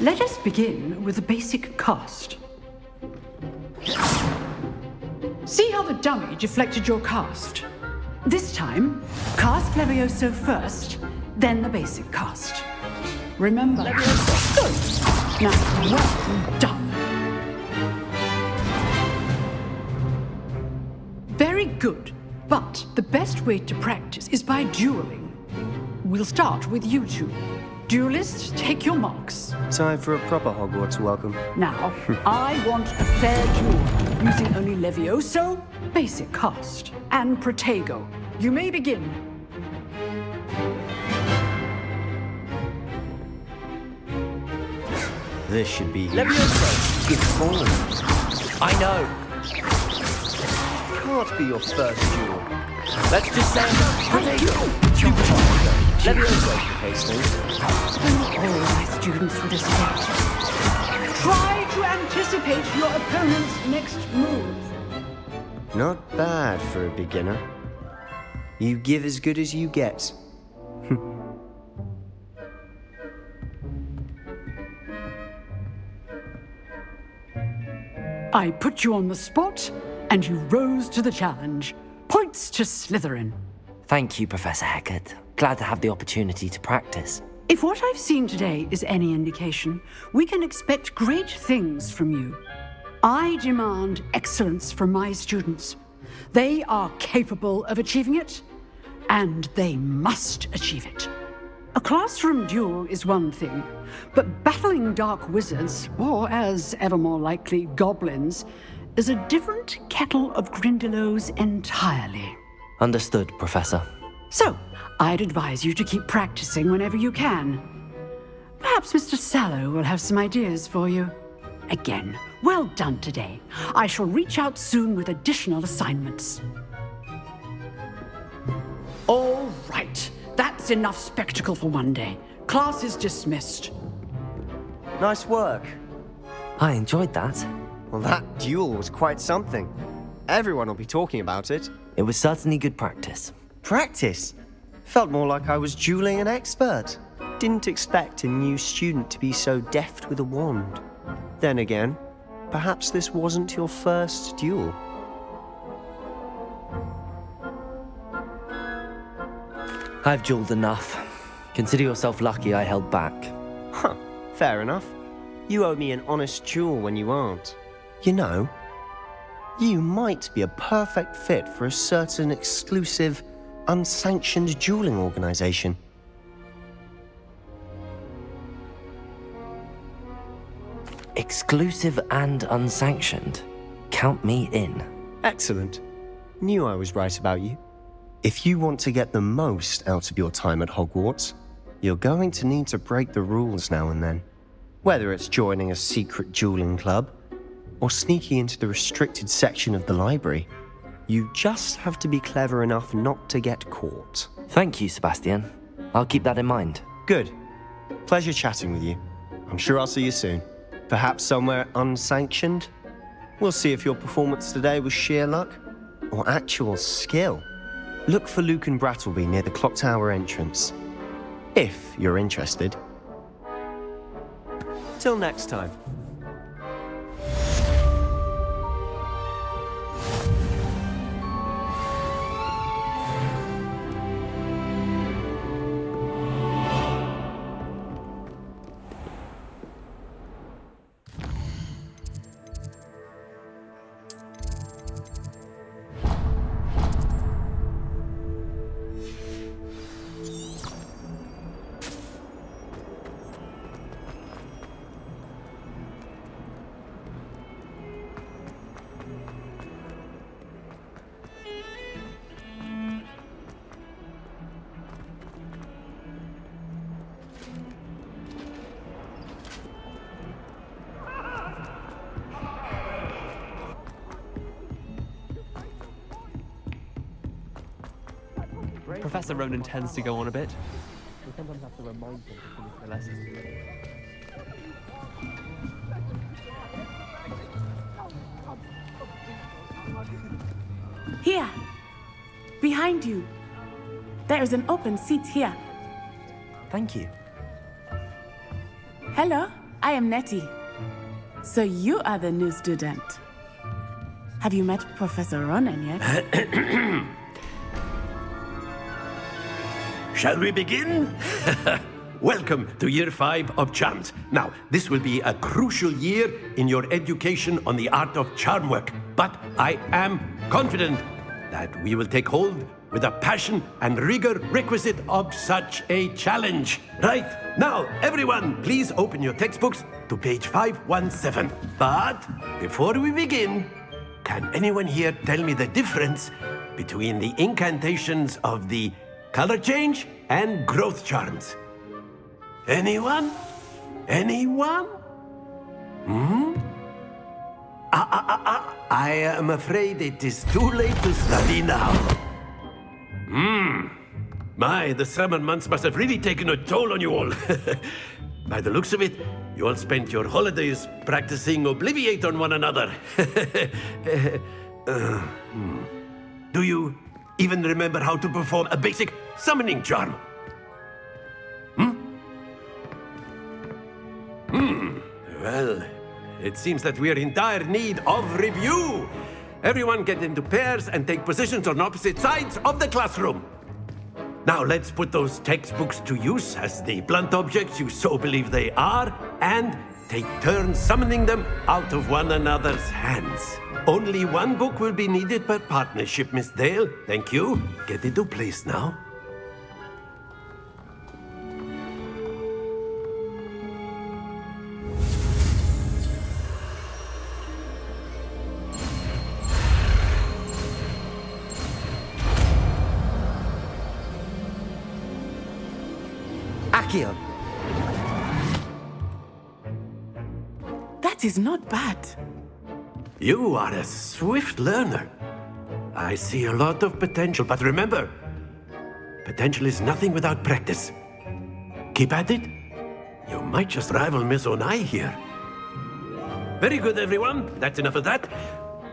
Let us begin with a basic cast. See how the dummy deflected your cast? This time, cast Levioso first, then the basic cast. Remember, Levioso. Good. Now, well done. Very good, but the best way to practice is by dueling. We'll start with you two. Duelists, take your marks. Time for a proper Hogwarts welcome. Now, I want a fair duel, using only Levioso, basic cast, and Protego. You may begin. This should be... Levioso! Give form. I know. Can't be your first duel. Let's just say Protego! Levioso, Hastings. All my students would escape. Try to anticipate your opponent's next move. Not bad for a beginner. You give as good as you get. I put you on the spot, and you rose to the challenge. Points to Slytherin. Thank you, Professor Hecat. Glad to have the opportunity to practice. If what I've seen today is any indication, we can expect great things from you. I demand excellence from my students. They are capable of achieving it, and they must achieve it. A classroom duel is one thing, but battling dark wizards, or as ever more likely, goblins, is a different kettle of Grindylows entirely. Understood, Professor. So, I'd advise you to keep practicing whenever you can. Perhaps Mr. Sallow will have some ideas for you. Again, well done today. I shall reach out soon with additional assignments. All right. That's enough spectacle for one day. Class is dismissed. Nice work. I enjoyed that. Well, that duel was quite something. Everyone will be talking about it. It was certainly good practice. Practice? Felt more like I was dueling an expert. Didn't expect a new student to be so deft with a wand. Then again, perhaps this wasn't your first duel. I've dueled enough. Consider yourself lucky I held back. Huh, fair enough. You owe me an honest duel when you aren't. You know, you might be a perfect fit for a certain exclusive, unsanctioned dueling organization. Exclusive and unsanctioned? Count me in. Excellent. Knew I was right about you. If you want to get the most out of your time at Hogwarts, you're going to need to break the rules now and then. Whether it's joining a secret dueling club, or sneaking into the restricted section of the library, you just have to be clever enough not to get caught. Thank you, Sebastian. I'll keep that in mind. Good. Pleasure chatting with you. I'm sure I'll see you soon. Perhaps somewhere unsanctioned? We'll see if your performance today was sheer luck, or actual skill. Look for Luke and Brattleby near the clock tower entrance. If you're interested. Till next time. Professor Ronan tends to go on a bit. We sometimes have to remind him to finish the lessons. Here! Behind you! There is an open seat here. Thank you. Hello, I am Nettie. So you are the new student. Have you met Professor Ronan yet? Shall we begin? Welcome to Year 5 of Charms. Now, this will be a crucial year in your education on the art of charm work, but I am confident that we will take hold with the passion and rigor requisite of such a challenge. Right, now, everyone, please open your textbooks to page 517. But before we begin, can anyone here tell me the difference between the incantations of the color change and growth charms? Anyone? Anyone? I am afraid it is too late to study now. My, the summer months must have really taken a toll on you all. By the looks of it, you all spent your holidays practicing Obliviate on one another. Do you even remember how to perform a basic summoning charm. Well, it seems that we are in dire need of review. Everyone get into pairs and take positions on opposite sides of the classroom. Now let's put those textbooks to use as the blunt objects you so believe they are, and take turns summoning them out of one another's hands. Only one book will be needed per partnership, Miss Dale. Thank you. Get into place now. Accio! That is not bad. You are a swift learner. I see a lot of potential, but remember, potential is nothing without practice. Keep at it. You might just rival Miss Onai here. Very good, everyone. That's enough of that.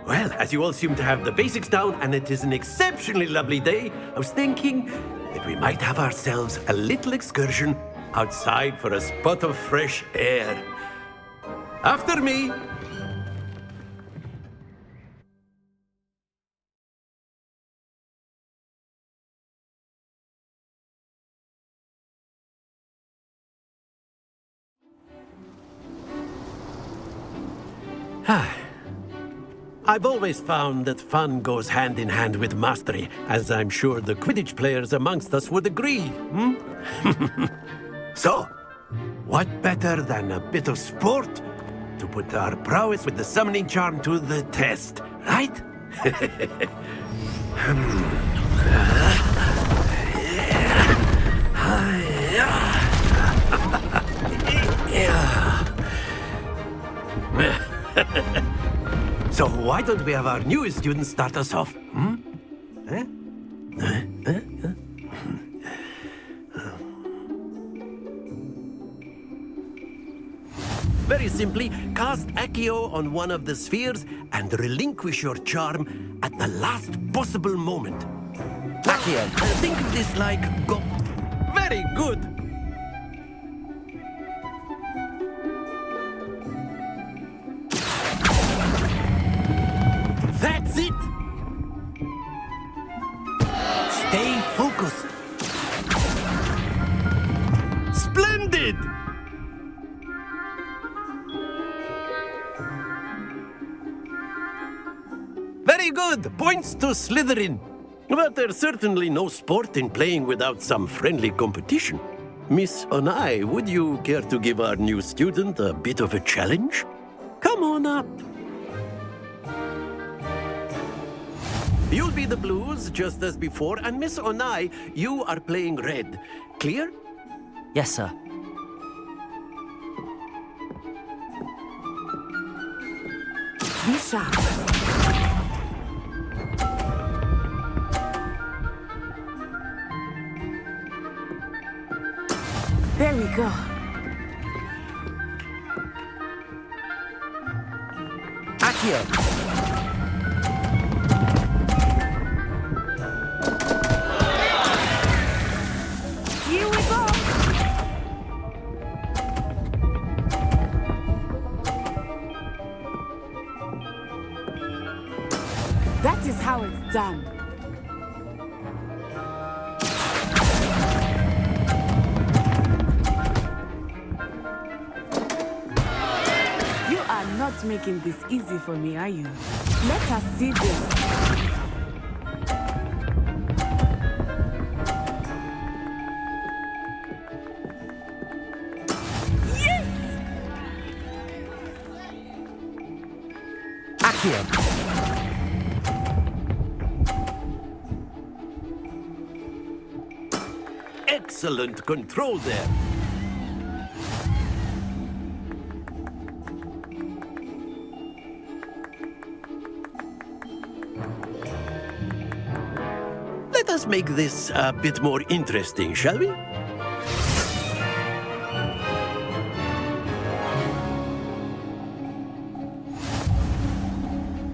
Well, as you all seem to have the basics down, and it is an exceptionally lovely day, I was thinking that we might have ourselves a little excursion outside for a spot of fresh air. After me. I've always found that fun goes hand in hand with mastery, as I'm sure the Quidditch players amongst us would agree. So, what better than a bit of sport to put our prowess with the summoning charm to the test, right? So why don't we have our newest student start us off? Very simply, cast Accio on one of the spheres and relinquish your charm at the last possible moment. Accio, think of this like go. Very good. That's it! Stay focused. Splendid! Very good! Points to Slytherin. But there's certainly no sport in playing without some friendly competition. Miss Onai, would you care to give our new student a bit of a challenge? Come on up. You'll be the blues, just as before, and Miss Onai, you are playing red. Clear? Yes, sir. Be sharp. There we go. Accio! That is how it's done. You are not making this easy for me, are you? Let us see this. Yes! Accio! Excellent control there. Let us make this a bit more interesting, shall we?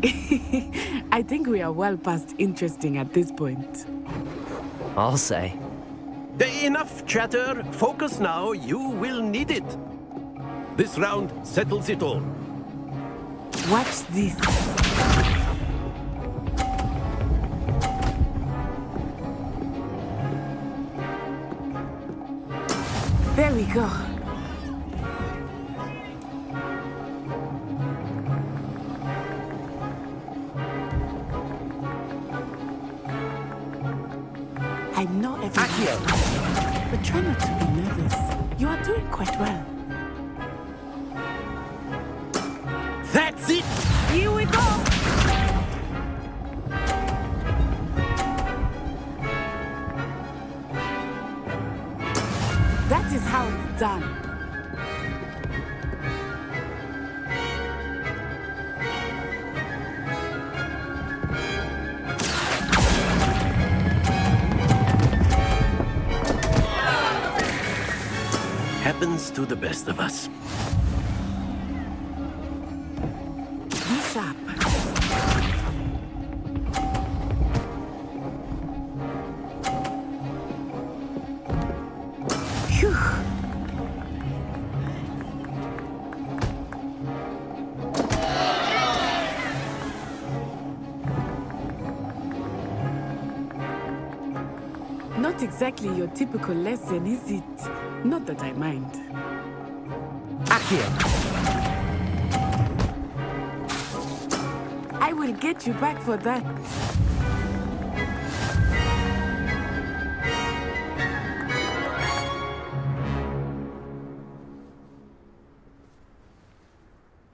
I think we are well past interesting at this point. I'll say. Enough chatter. Focus now. You will need it. This round settles it all. Watch this. There we go. I know everything, but try not to be nervous. You are doing quite well. That's it! Here we go! That is how it's done. Happens to the best of us. Be sharp. Phew. Not exactly your typical lesson, is it? Not that I mind. Accio! I will get you back for that.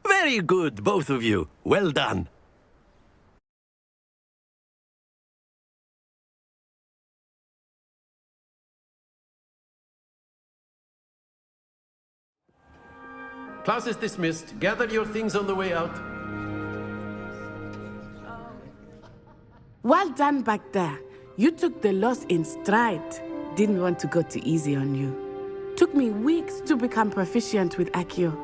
Very good, both of you. Well done. Class is dismissed. Gather your things on the way out. Well done back there. You took the loss in stride. Didn't want to go too easy on you. Took me weeks to become proficient with Accio.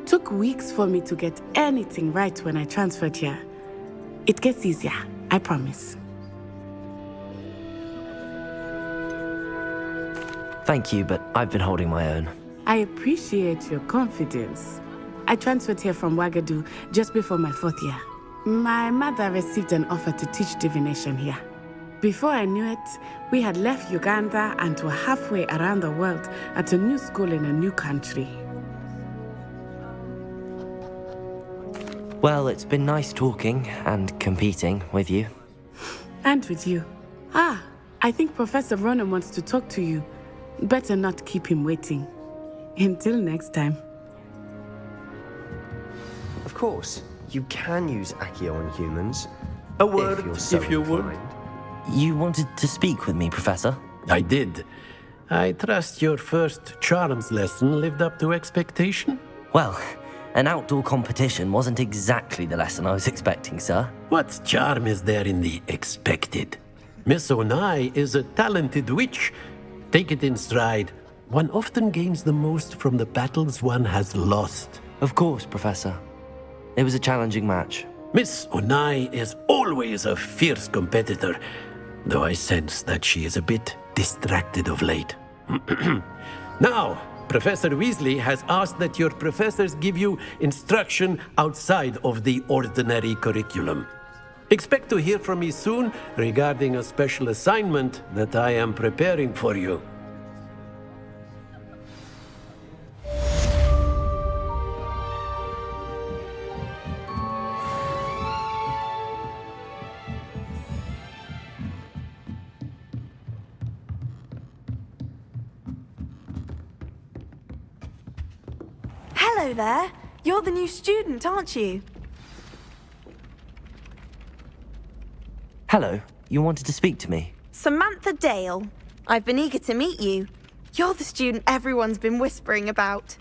Took weeks for me to get anything right when I transferred here. It gets easier, I promise. Thank you, but I've been holding my own. I appreciate your confidence. I transferred here from Wagadu just before my 4th year. My mother received an offer to teach divination here. Before I knew it, we had left Uganda and were halfway around the world at a new school in a new country. Well, it's been nice talking and competing with you. And with you. Ah, I think Professor Ronan wants to talk to you. Better not keep him waiting. Until next time. Of course, you can use Accio on humans. A word, if you would. You wanted to speak with me, Professor? I did. I trust your first charms lesson lived up to expectation? Well, an outdoor competition wasn't exactly the lesson I was expecting, sir. What charm is there in the expected? Miss Onai is a talented witch. Take it in stride. One often gains the most from the battles one has lost. Of course, Professor. It was a challenging match. Miss Onai is always a fierce competitor, though I sense that she is a bit distracted of late. Now, Professor Weasley has asked that your professors give you instruction outside of the ordinary curriculum. Expect to hear from me soon regarding a special assignment that I am preparing for you. Hello there. You're the new student, aren't you? Hello, you wanted to speak to me? Samantha Dale. I've been eager to meet you. You're the student everyone's been whispering about.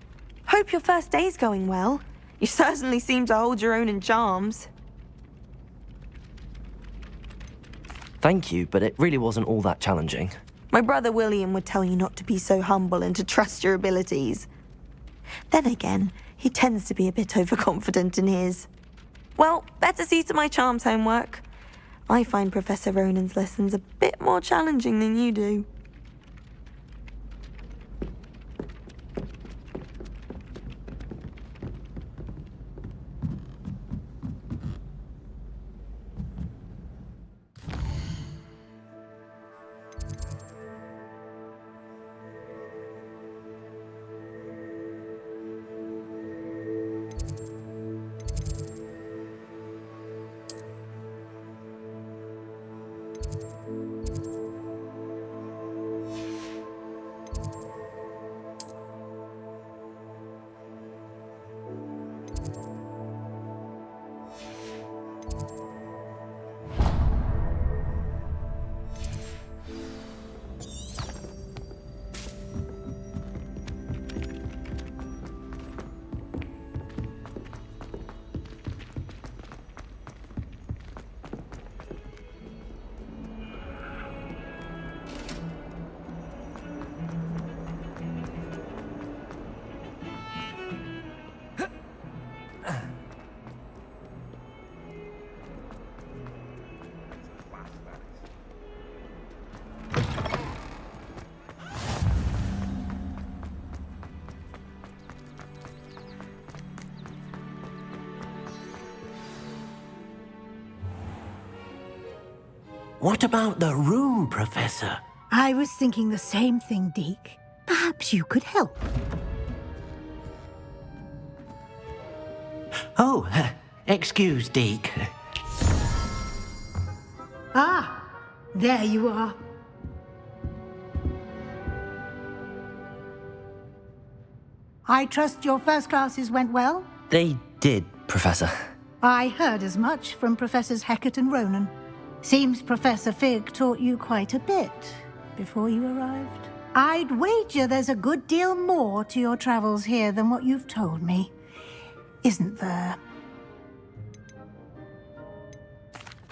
Hope your first day's going well. You certainly seem to hold your own in charms. Thank you, but it really wasn't all that challenging. My brother William would tell you not to be so humble and to trust your abilities. Then again, he tends to be a bit overconfident in his. Well, better see to my charms homework. I find Professor Ronan's lessons a bit more challenging than you do. What about the room, Professor? I was thinking the same thing, Deke. Perhaps you could help. Oh, excuse, Deke. Ah, there you are. I trust your first classes went well? They did, Professor. I heard as much from Professors Hecat and Ronan. Seems Professor Fig taught you quite a bit before you arrived. I'd wager there's a good deal more to your travels here than what you've told me. Isn't there?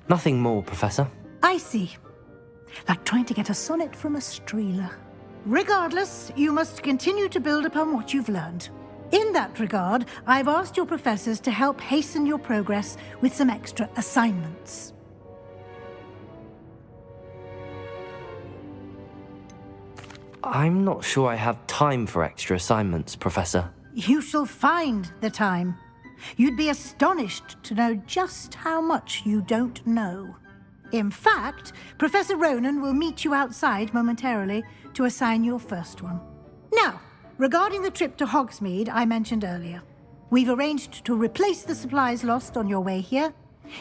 Nothing more, Professor. I see. Like trying to get a sonnet from a streeler. Regardless, you must continue to build upon what you've learned. In that regard, I've asked your professors to help hasten your progress with some extra assignments. I'm not sure I have time for extra assignments, Professor. You shall find the time. You'd be astonished to know just how much you don't know. In fact, Professor Ronan will meet you outside momentarily to assign your first one. Now, regarding the trip to Hogsmeade I mentioned earlier, we've arranged to replace the supplies lost on your way here,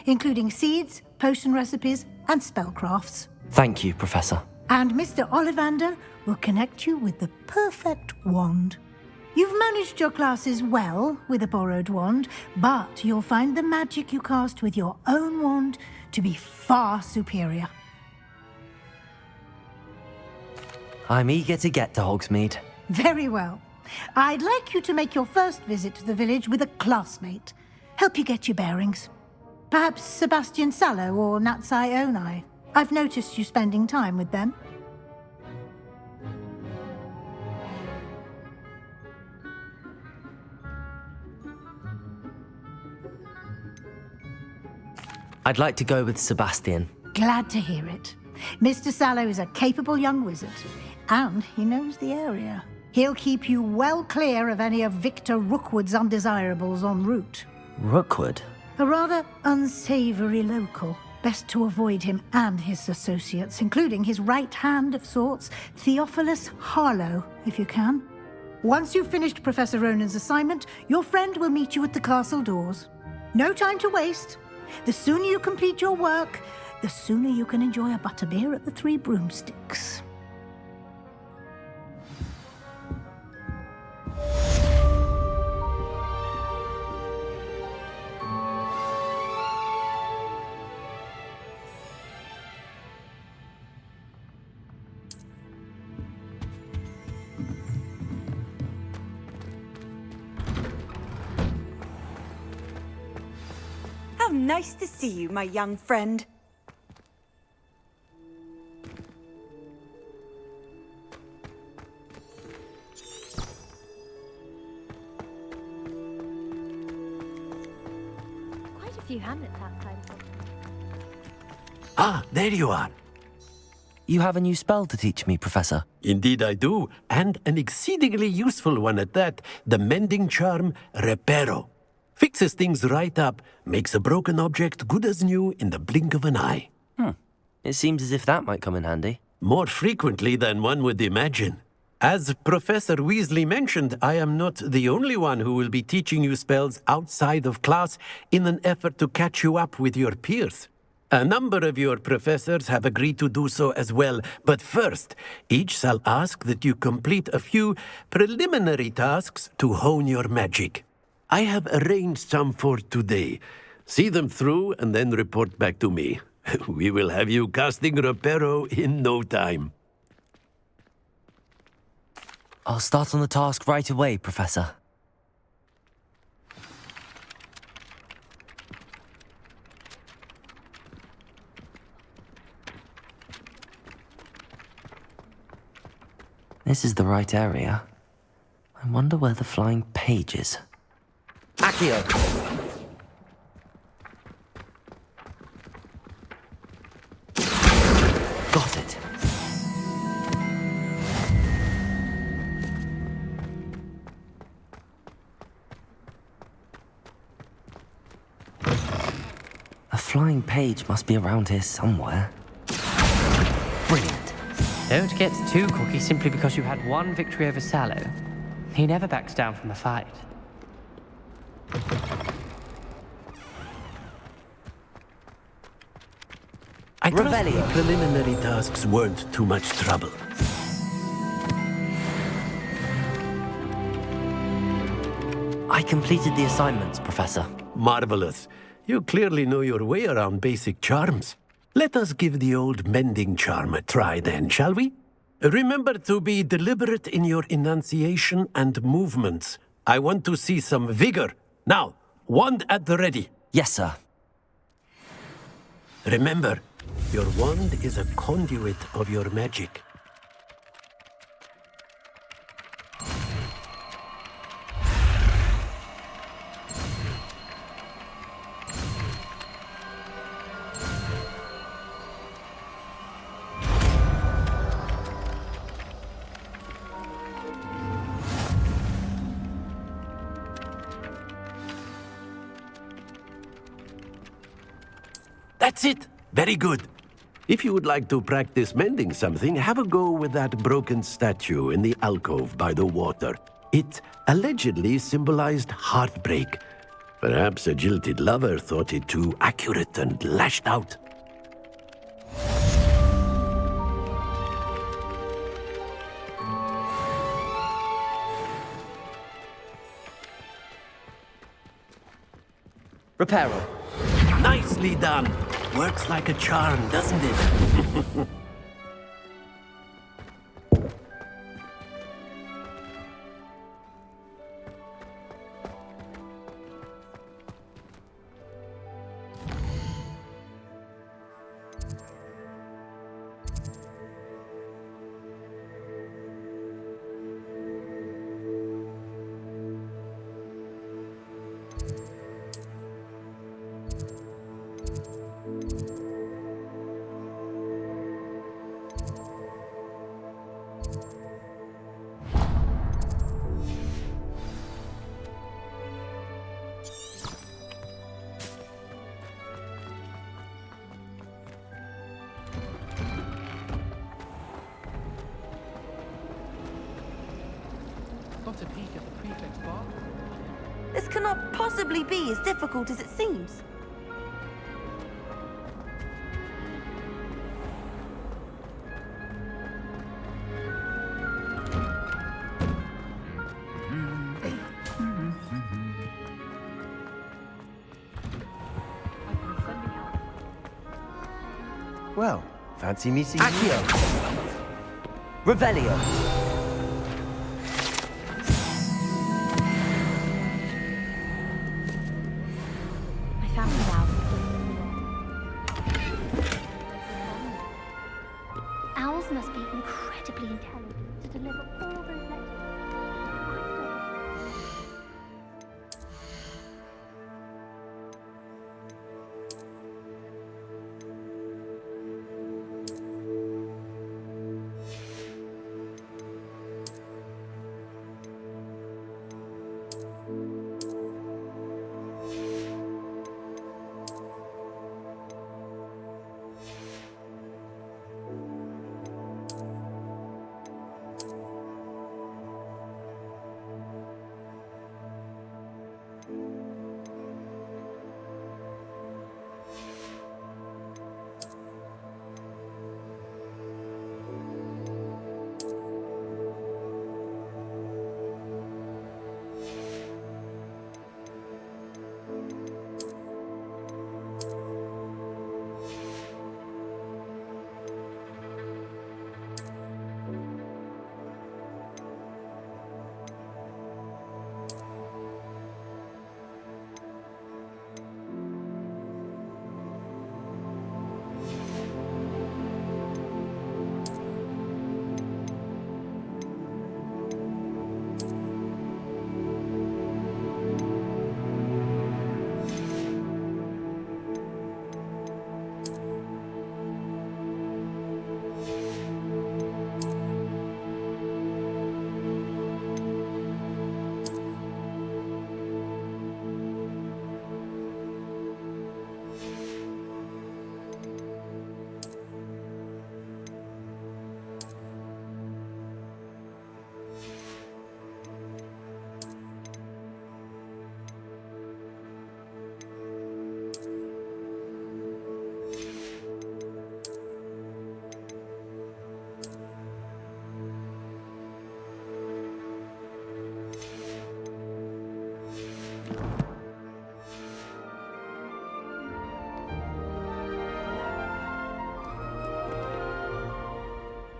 including seeds, potion recipes, and spellcrafts. Thank you, Professor. And Mr. Ollivander will connect you with the perfect wand. You've managed your classes well with a borrowed wand, but you'll find the magic you cast with your own wand to be far superior. I'm eager to get to Hogsmeade. Very well. I'd like you to make your first visit to the village with a classmate. Help you get your bearings. Perhaps Sebastian Sallow or Natsai Onai. I've noticed you spending time with them. I'd like to go with Sebastian. Glad to hear it. Mr. Sallow is a capable young wizard, and he knows the area. He'll keep you well clear of any of Victor Rookwood's undesirables en route. Rookwood? A rather unsavory local. Best to avoid him and his associates, including his right hand of sorts, Theophilus Harlow, if you can. Once you've finished Professor Ronan's assignment, your friend will meet you at the castle doors. No time to waste. The sooner you complete your work, the sooner you can enjoy a butterbeer at the Three Broomsticks. How nice to see you, my young friend. Quite a few that kind of... Ah, there you are. You have a new spell to teach me, Professor. Indeed I do, and an exceedingly useful one at that. The mending charm, Reparo. Fixes things right up, makes a broken object good as new in the blink of an eye. It seems as if that might come in handy. More frequently than one would imagine. As Professor Weasley mentioned, I am not the only one who will be teaching you spells outside of class in an effort to catch you up with your peers. A number of your professors have agreed to do so as well, but first, each shall ask that you complete a few preliminary tasks to hone your magic. I have arranged some for today. See them through and then report back to me. We will have you casting Reparo in no time. I'll start on the task right away, Professor. This is the right area. I wonder where the flying page is. Accio! Got it. A flying page must be around here somewhere. Brilliant. Don't get too cocky simply because you had one victory over Sallow. He never backs down from a fight. I trust the preliminary tasks weren't too much trouble. I completed the assignments, Professor. Marvelous. You clearly know your way around basic charms. Let us give the old mending charm a try then, shall we? Remember to be deliberate in your enunciation and movements. I want to see some vigor. Now, wand at the ready. Yes, sir. Remember, your wand is a conduit of your magic. That's it! Very good. If you would like to practice mending something, have a go with that broken statue in the alcove by the water. It allegedly symbolized heartbreak. Perhaps a jilted lover thought it too accurate and lashed out. Reparo. Nicely done. Works like a charm, doesn't it? Got a peek at the prefect's bar? This cannot possibly be as difficult as it seems. Well, fancy meeting you. Accio! Revelio! I found it out. Owls must be incredibly intelligent to deliver all those letters.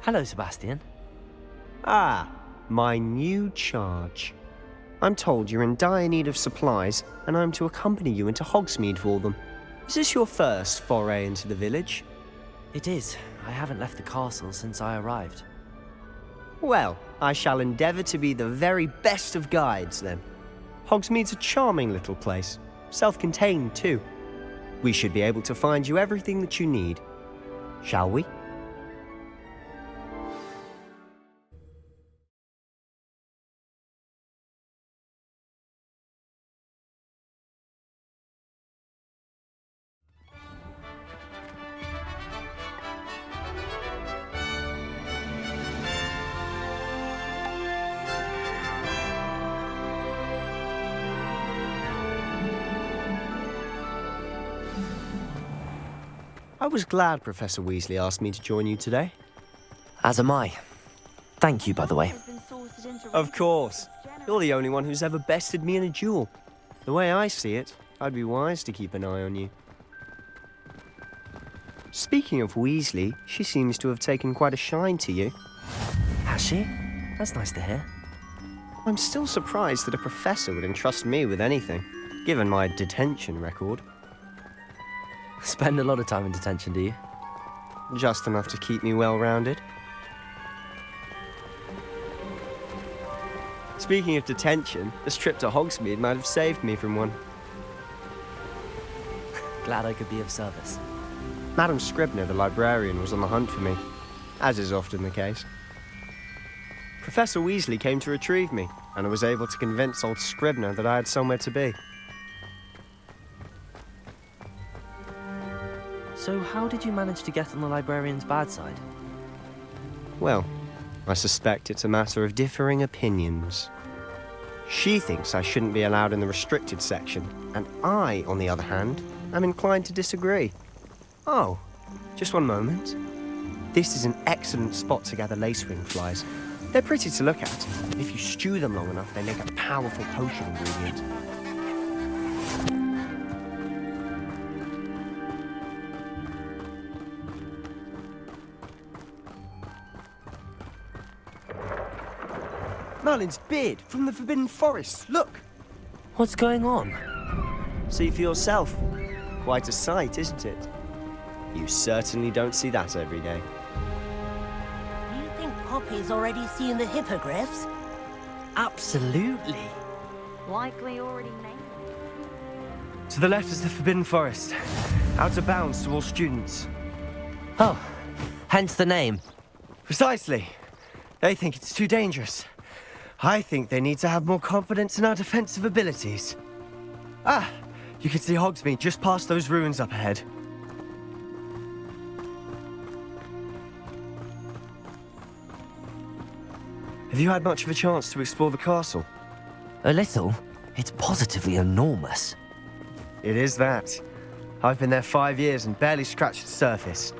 Hello, Sebastian. Ah, my new charge. I'm told you're in dire need of supplies, and I'm to accompany you into Hogsmeade for them. Is this your first foray into the village? It is. I haven't left the castle since I arrived. Well, I shall endeavour to be the very best of guides, then. Hogsmeade's a charming little place. Self-contained, too. We should be able to find you everything that you need. Shall we? I was glad Professor Weasley asked me to join you today. As am I. Thank you, by the way. Of course. You're the only one who's ever bested me in a duel. The way I see it, I'd be wise to keep an eye on you. Speaking of Weasley, she seems to have taken quite a shine to you. Has she? That's nice to hear. I'm still surprised that a professor would entrust me with anything, given my detention record. Spend a lot of time in detention, do you? Just enough to keep me well-rounded. Speaking of detention, this trip to Hogsmeade might have saved me from one. Glad I could be of service. Madam Scribner, the librarian, was on the hunt for me, as is often the case. Professor Weasley came to retrieve me, and I was able to convince old Scribner that I had somewhere to be. So how did you manage to get on the librarian's bad side? Well, I suspect it's a matter of differing opinions. She thinks I shouldn't be allowed in the restricted section, and I, on the other hand, am inclined to disagree. Oh, just one moment. This is an excellent spot to gather lacewing flies. They're pretty to look at. If you stew them long enough, they make a powerful potion ingredient. Merlin's beard from the Forbidden Forest, look! What's going on? See for yourself. Quite a sight, isn't it? You certainly don't see that every day. Do you think Poppy's already seen the hippogriffs? Absolutely. Likely already named. To the left is the Forbidden Forest. Out of bounds to all students. Oh, hence the name. Precisely. They think it's too dangerous. I think they need to have more confidence in our defensive abilities. Ah, you can see Hogsmeade just past those ruins up ahead. Have you had much of a chance to explore the castle? A little. It's positively enormous. It is that. I've been there 5 years and barely scratched the surface.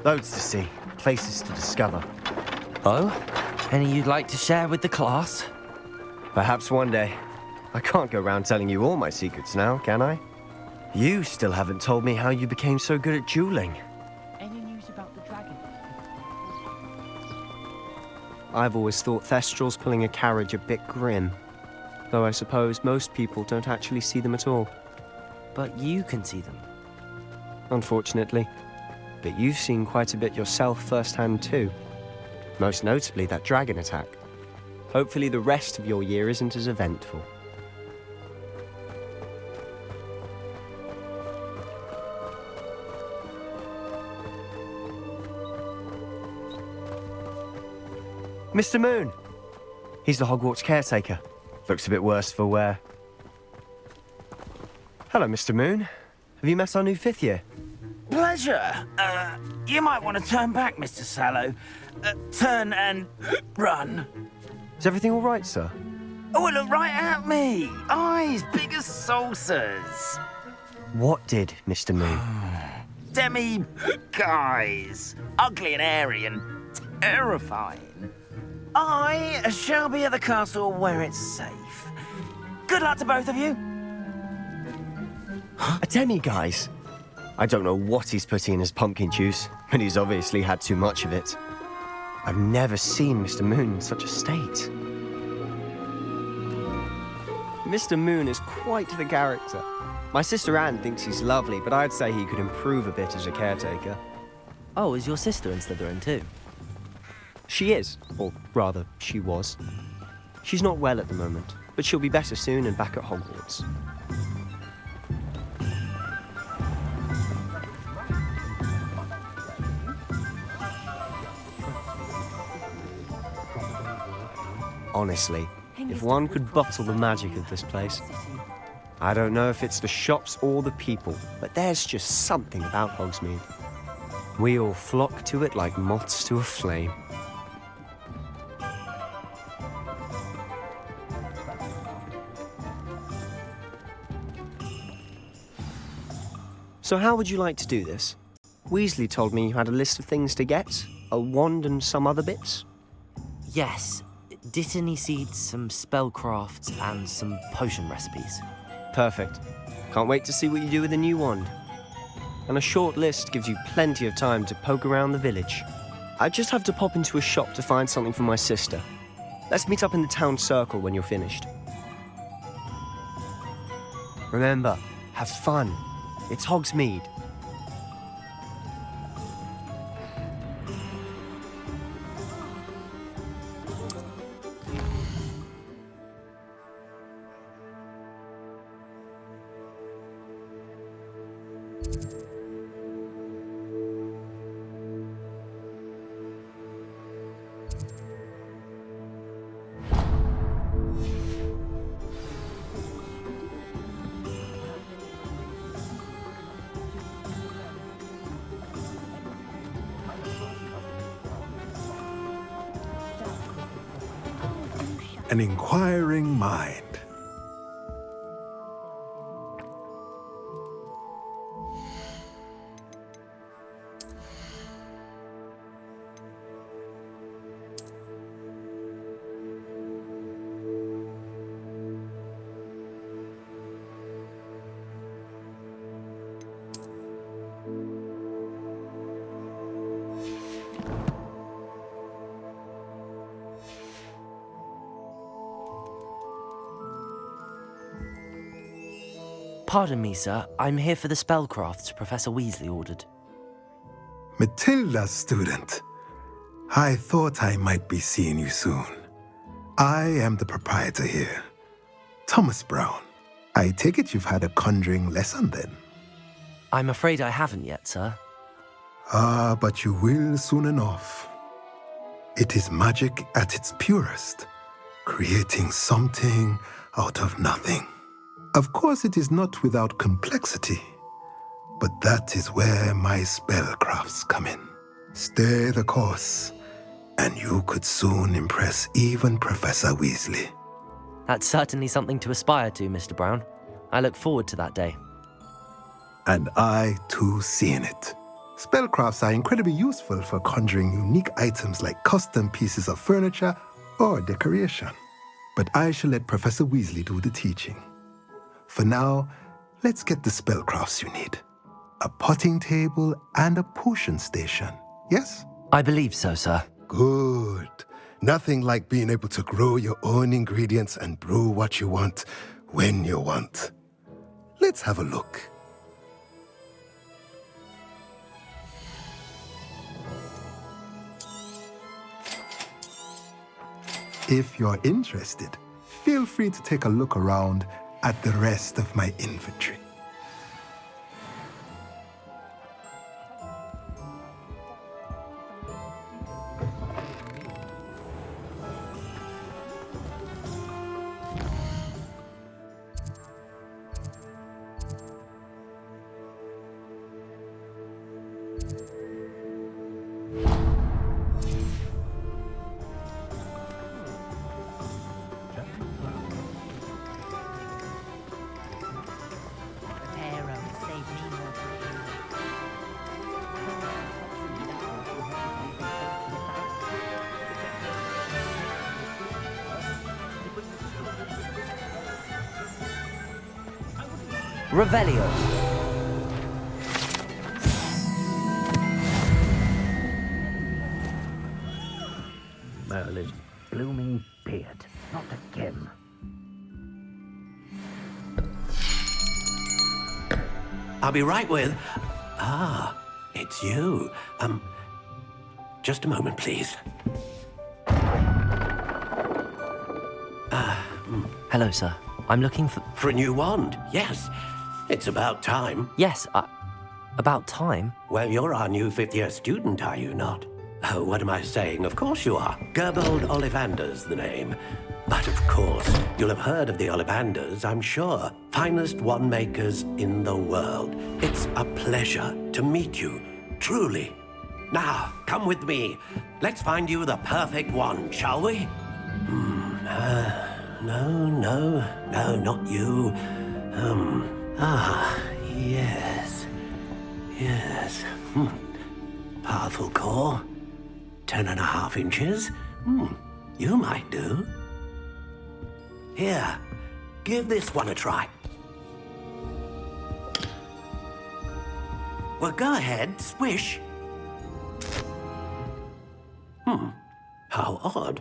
Loads to see, places to discover. Oh? Any you'd like to share with the class? Perhaps one day. I can't go around telling you all my secrets now, can I? You still haven't told me how you became so good at dueling. Any news about the dragon? I've always thought Thestrals pulling a carriage a bit grim. Though I suppose most people don't actually see them at all. But you can see them. Unfortunately. But you've seen quite a bit yourself firsthand too. Most notably that dragon attack. Hopefully the rest of your year isn't as eventful. Mr. Moon! He's the Hogwarts caretaker. Looks a bit worse for wear. Hello, Mr. Moon. Have you met our new 5th year? Pleasure. You might want to turn back, Mr. Sallow. Turn and run. Is everything all right, sir? Oh, look right at me. Eyes big as saucers. What did, Mr. Moon? Demi-guys. Ugly and airy and terrifying. I shall be at the castle where it's safe. Good luck to both of you. A demi-guise? I don't know what he's putting in his pumpkin juice, but he's obviously had too much of it. I've never seen Mr. Moon in such a state. Mr. Moon is quite the character. My sister Anne thinks he's lovely, but I'd say he could improve a bit as a caretaker. Oh, is your sister in Slytherin too? She is, or rather, she was. She's not well at the moment, but she'll be better soon and back at Hogwarts. Honestly, if one could bottle the magic of this place. I don't know if it's the shops or the people, but there's just something about Hogsmeade. We all flock to it like moths to a flame. So how would you like to do this? Weasley told me you had a list of things to get, a wand and some other bits. Yes. Dittany seeds, some spellcrafts, and some potion recipes. Perfect. Can't wait to see what you do with the new wand. And a short list gives you plenty of time to poke around the village. I just have to pop into a shop to find something for my sister. Let's meet up in the town circle when you're finished. Remember, have fun. It's Hogsmeade. An inquiring mind. Pardon me, sir. I'm here for the spellcrafts Professor Weasley ordered. Matilda's student. I thought I might be seeing you soon. I am the proprietor here, Thomas Brown. I take it you've had a conjuring lesson then? I'm afraid I haven't yet, sir. Ah, but you will soon enough. It is magic at its purest, creating something out of nothing. Of course, it is not without complexity, but that is where my spellcrafts come in. Stay the course, and you could soon impress even Professor Weasley. That's certainly something to aspire to, Mr. Brown. I look forward to that day. And I, too, see in it. Spellcrafts are incredibly useful for conjuring unique items like custom pieces of furniture or decoration. But I shall let Professor Weasley do the teaching. For now, let's get the spellcrafts you need. A potting table and a potion station, yes? I believe so, sir. Good. Nothing like being able to grow your own ingredients and brew what you want when you want. Let's have a look. If you're interested, feel free to take a look around at the rest of my inventory. Revelio. Merlin's blooming beard. Not again. I'll be right with... Ah, it's you. Just a moment, please. Hello, sir. I'm looking for... For a new wand, yes. It's about time. Yes, about time? Well, you're our new fifth-year student, are you not? Oh, what am I saying? Of course you are. Gerbold Ollivander's the name. But of course, you'll have heard of the Ollivanders, I'm sure. Finest wand makers in the world. It's a pleasure to meet you, truly. Now, come with me. Let's find you the perfect wand, shall we? No, not you. Yes. Powerful core. 10.5 inches. You might do. Here, give this one a try. Well, go ahead, swish. How odd.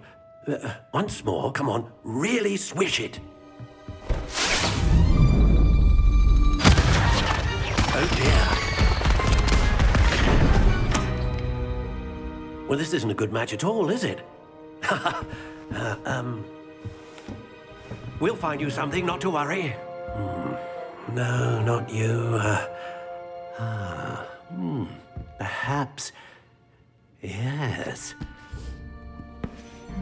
Once more, come on, really swish it. Oh dear. Well, this isn't a good match at all, is it? We'll find you something, not to worry. No, not you. Perhaps... Yes.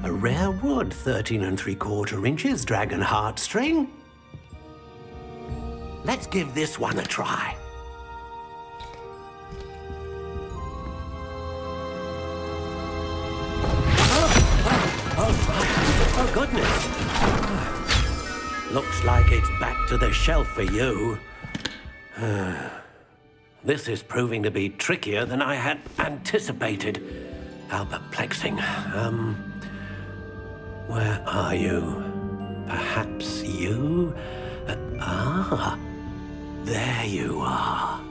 A rare wood, 13 3/4 inches, dragon heartstring. Let's give this one a try. Oh, goodness. Looks like it's back to the shelf for you. This is proving to be trickier than I had anticipated. How perplexing. Where are you? Perhaps you? There you are.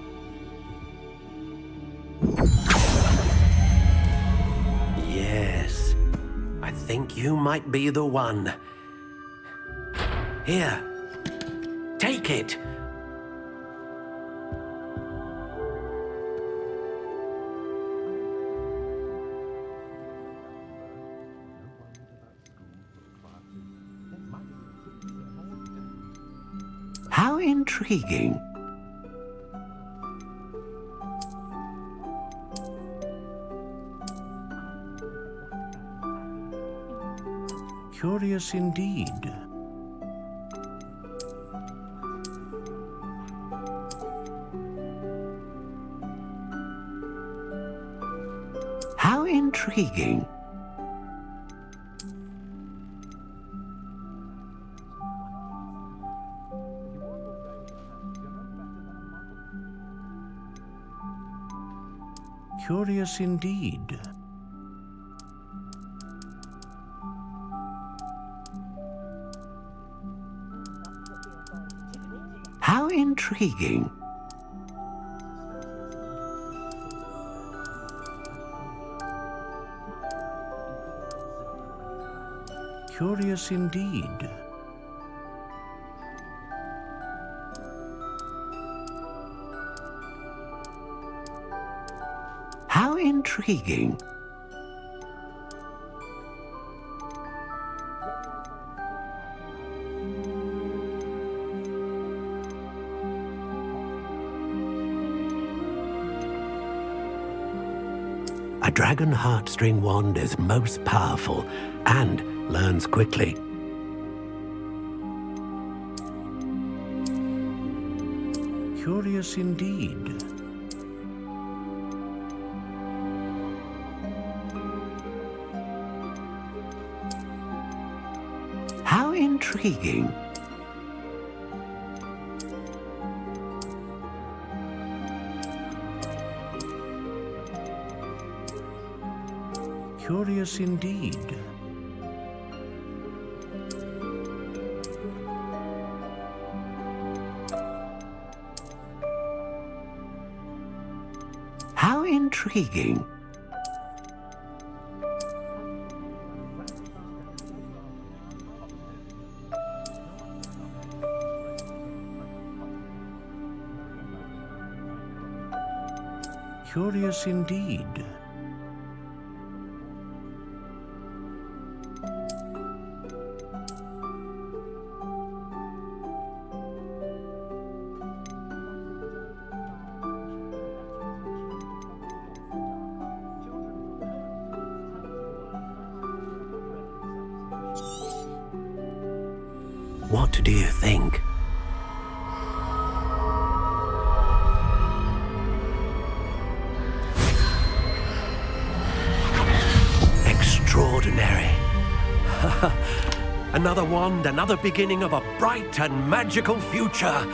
Yes, I think you might be the one. Here, take it. How intriguing. Curious indeed. How intriguing. Curious indeed. How intriguing. Curious indeed. How intriguing. A dragon heartstring wand is most powerful and learns quickly. Curious indeed. How intriguing. Curious indeed. How intriguing. Curious indeed. What do you think? Extraordinary. Another wand, another beginning of a bright and magical future.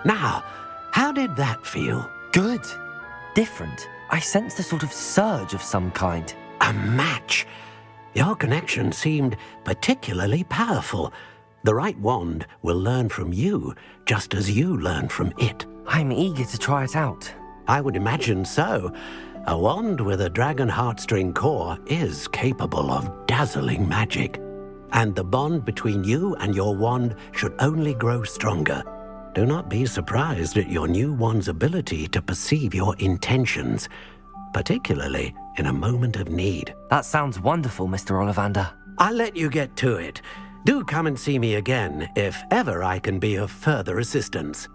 Now, how did that feel? Good. Different. I sensed a sort of surge of some kind. A match. Your connection seemed particularly powerful. The right wand will learn from you, just as you learn from it. I'm eager to try it out. I would imagine so. A wand with a dragon heartstring core is capable of dazzling magic. And the bond between you and your wand should only grow stronger. Do not be surprised at your new wand's ability to perceive your intentions, particularly in a moment of need. That sounds wonderful, Mr. Ollivander. I'll let you get to it. Do come and see me again if ever I can be of further assistance.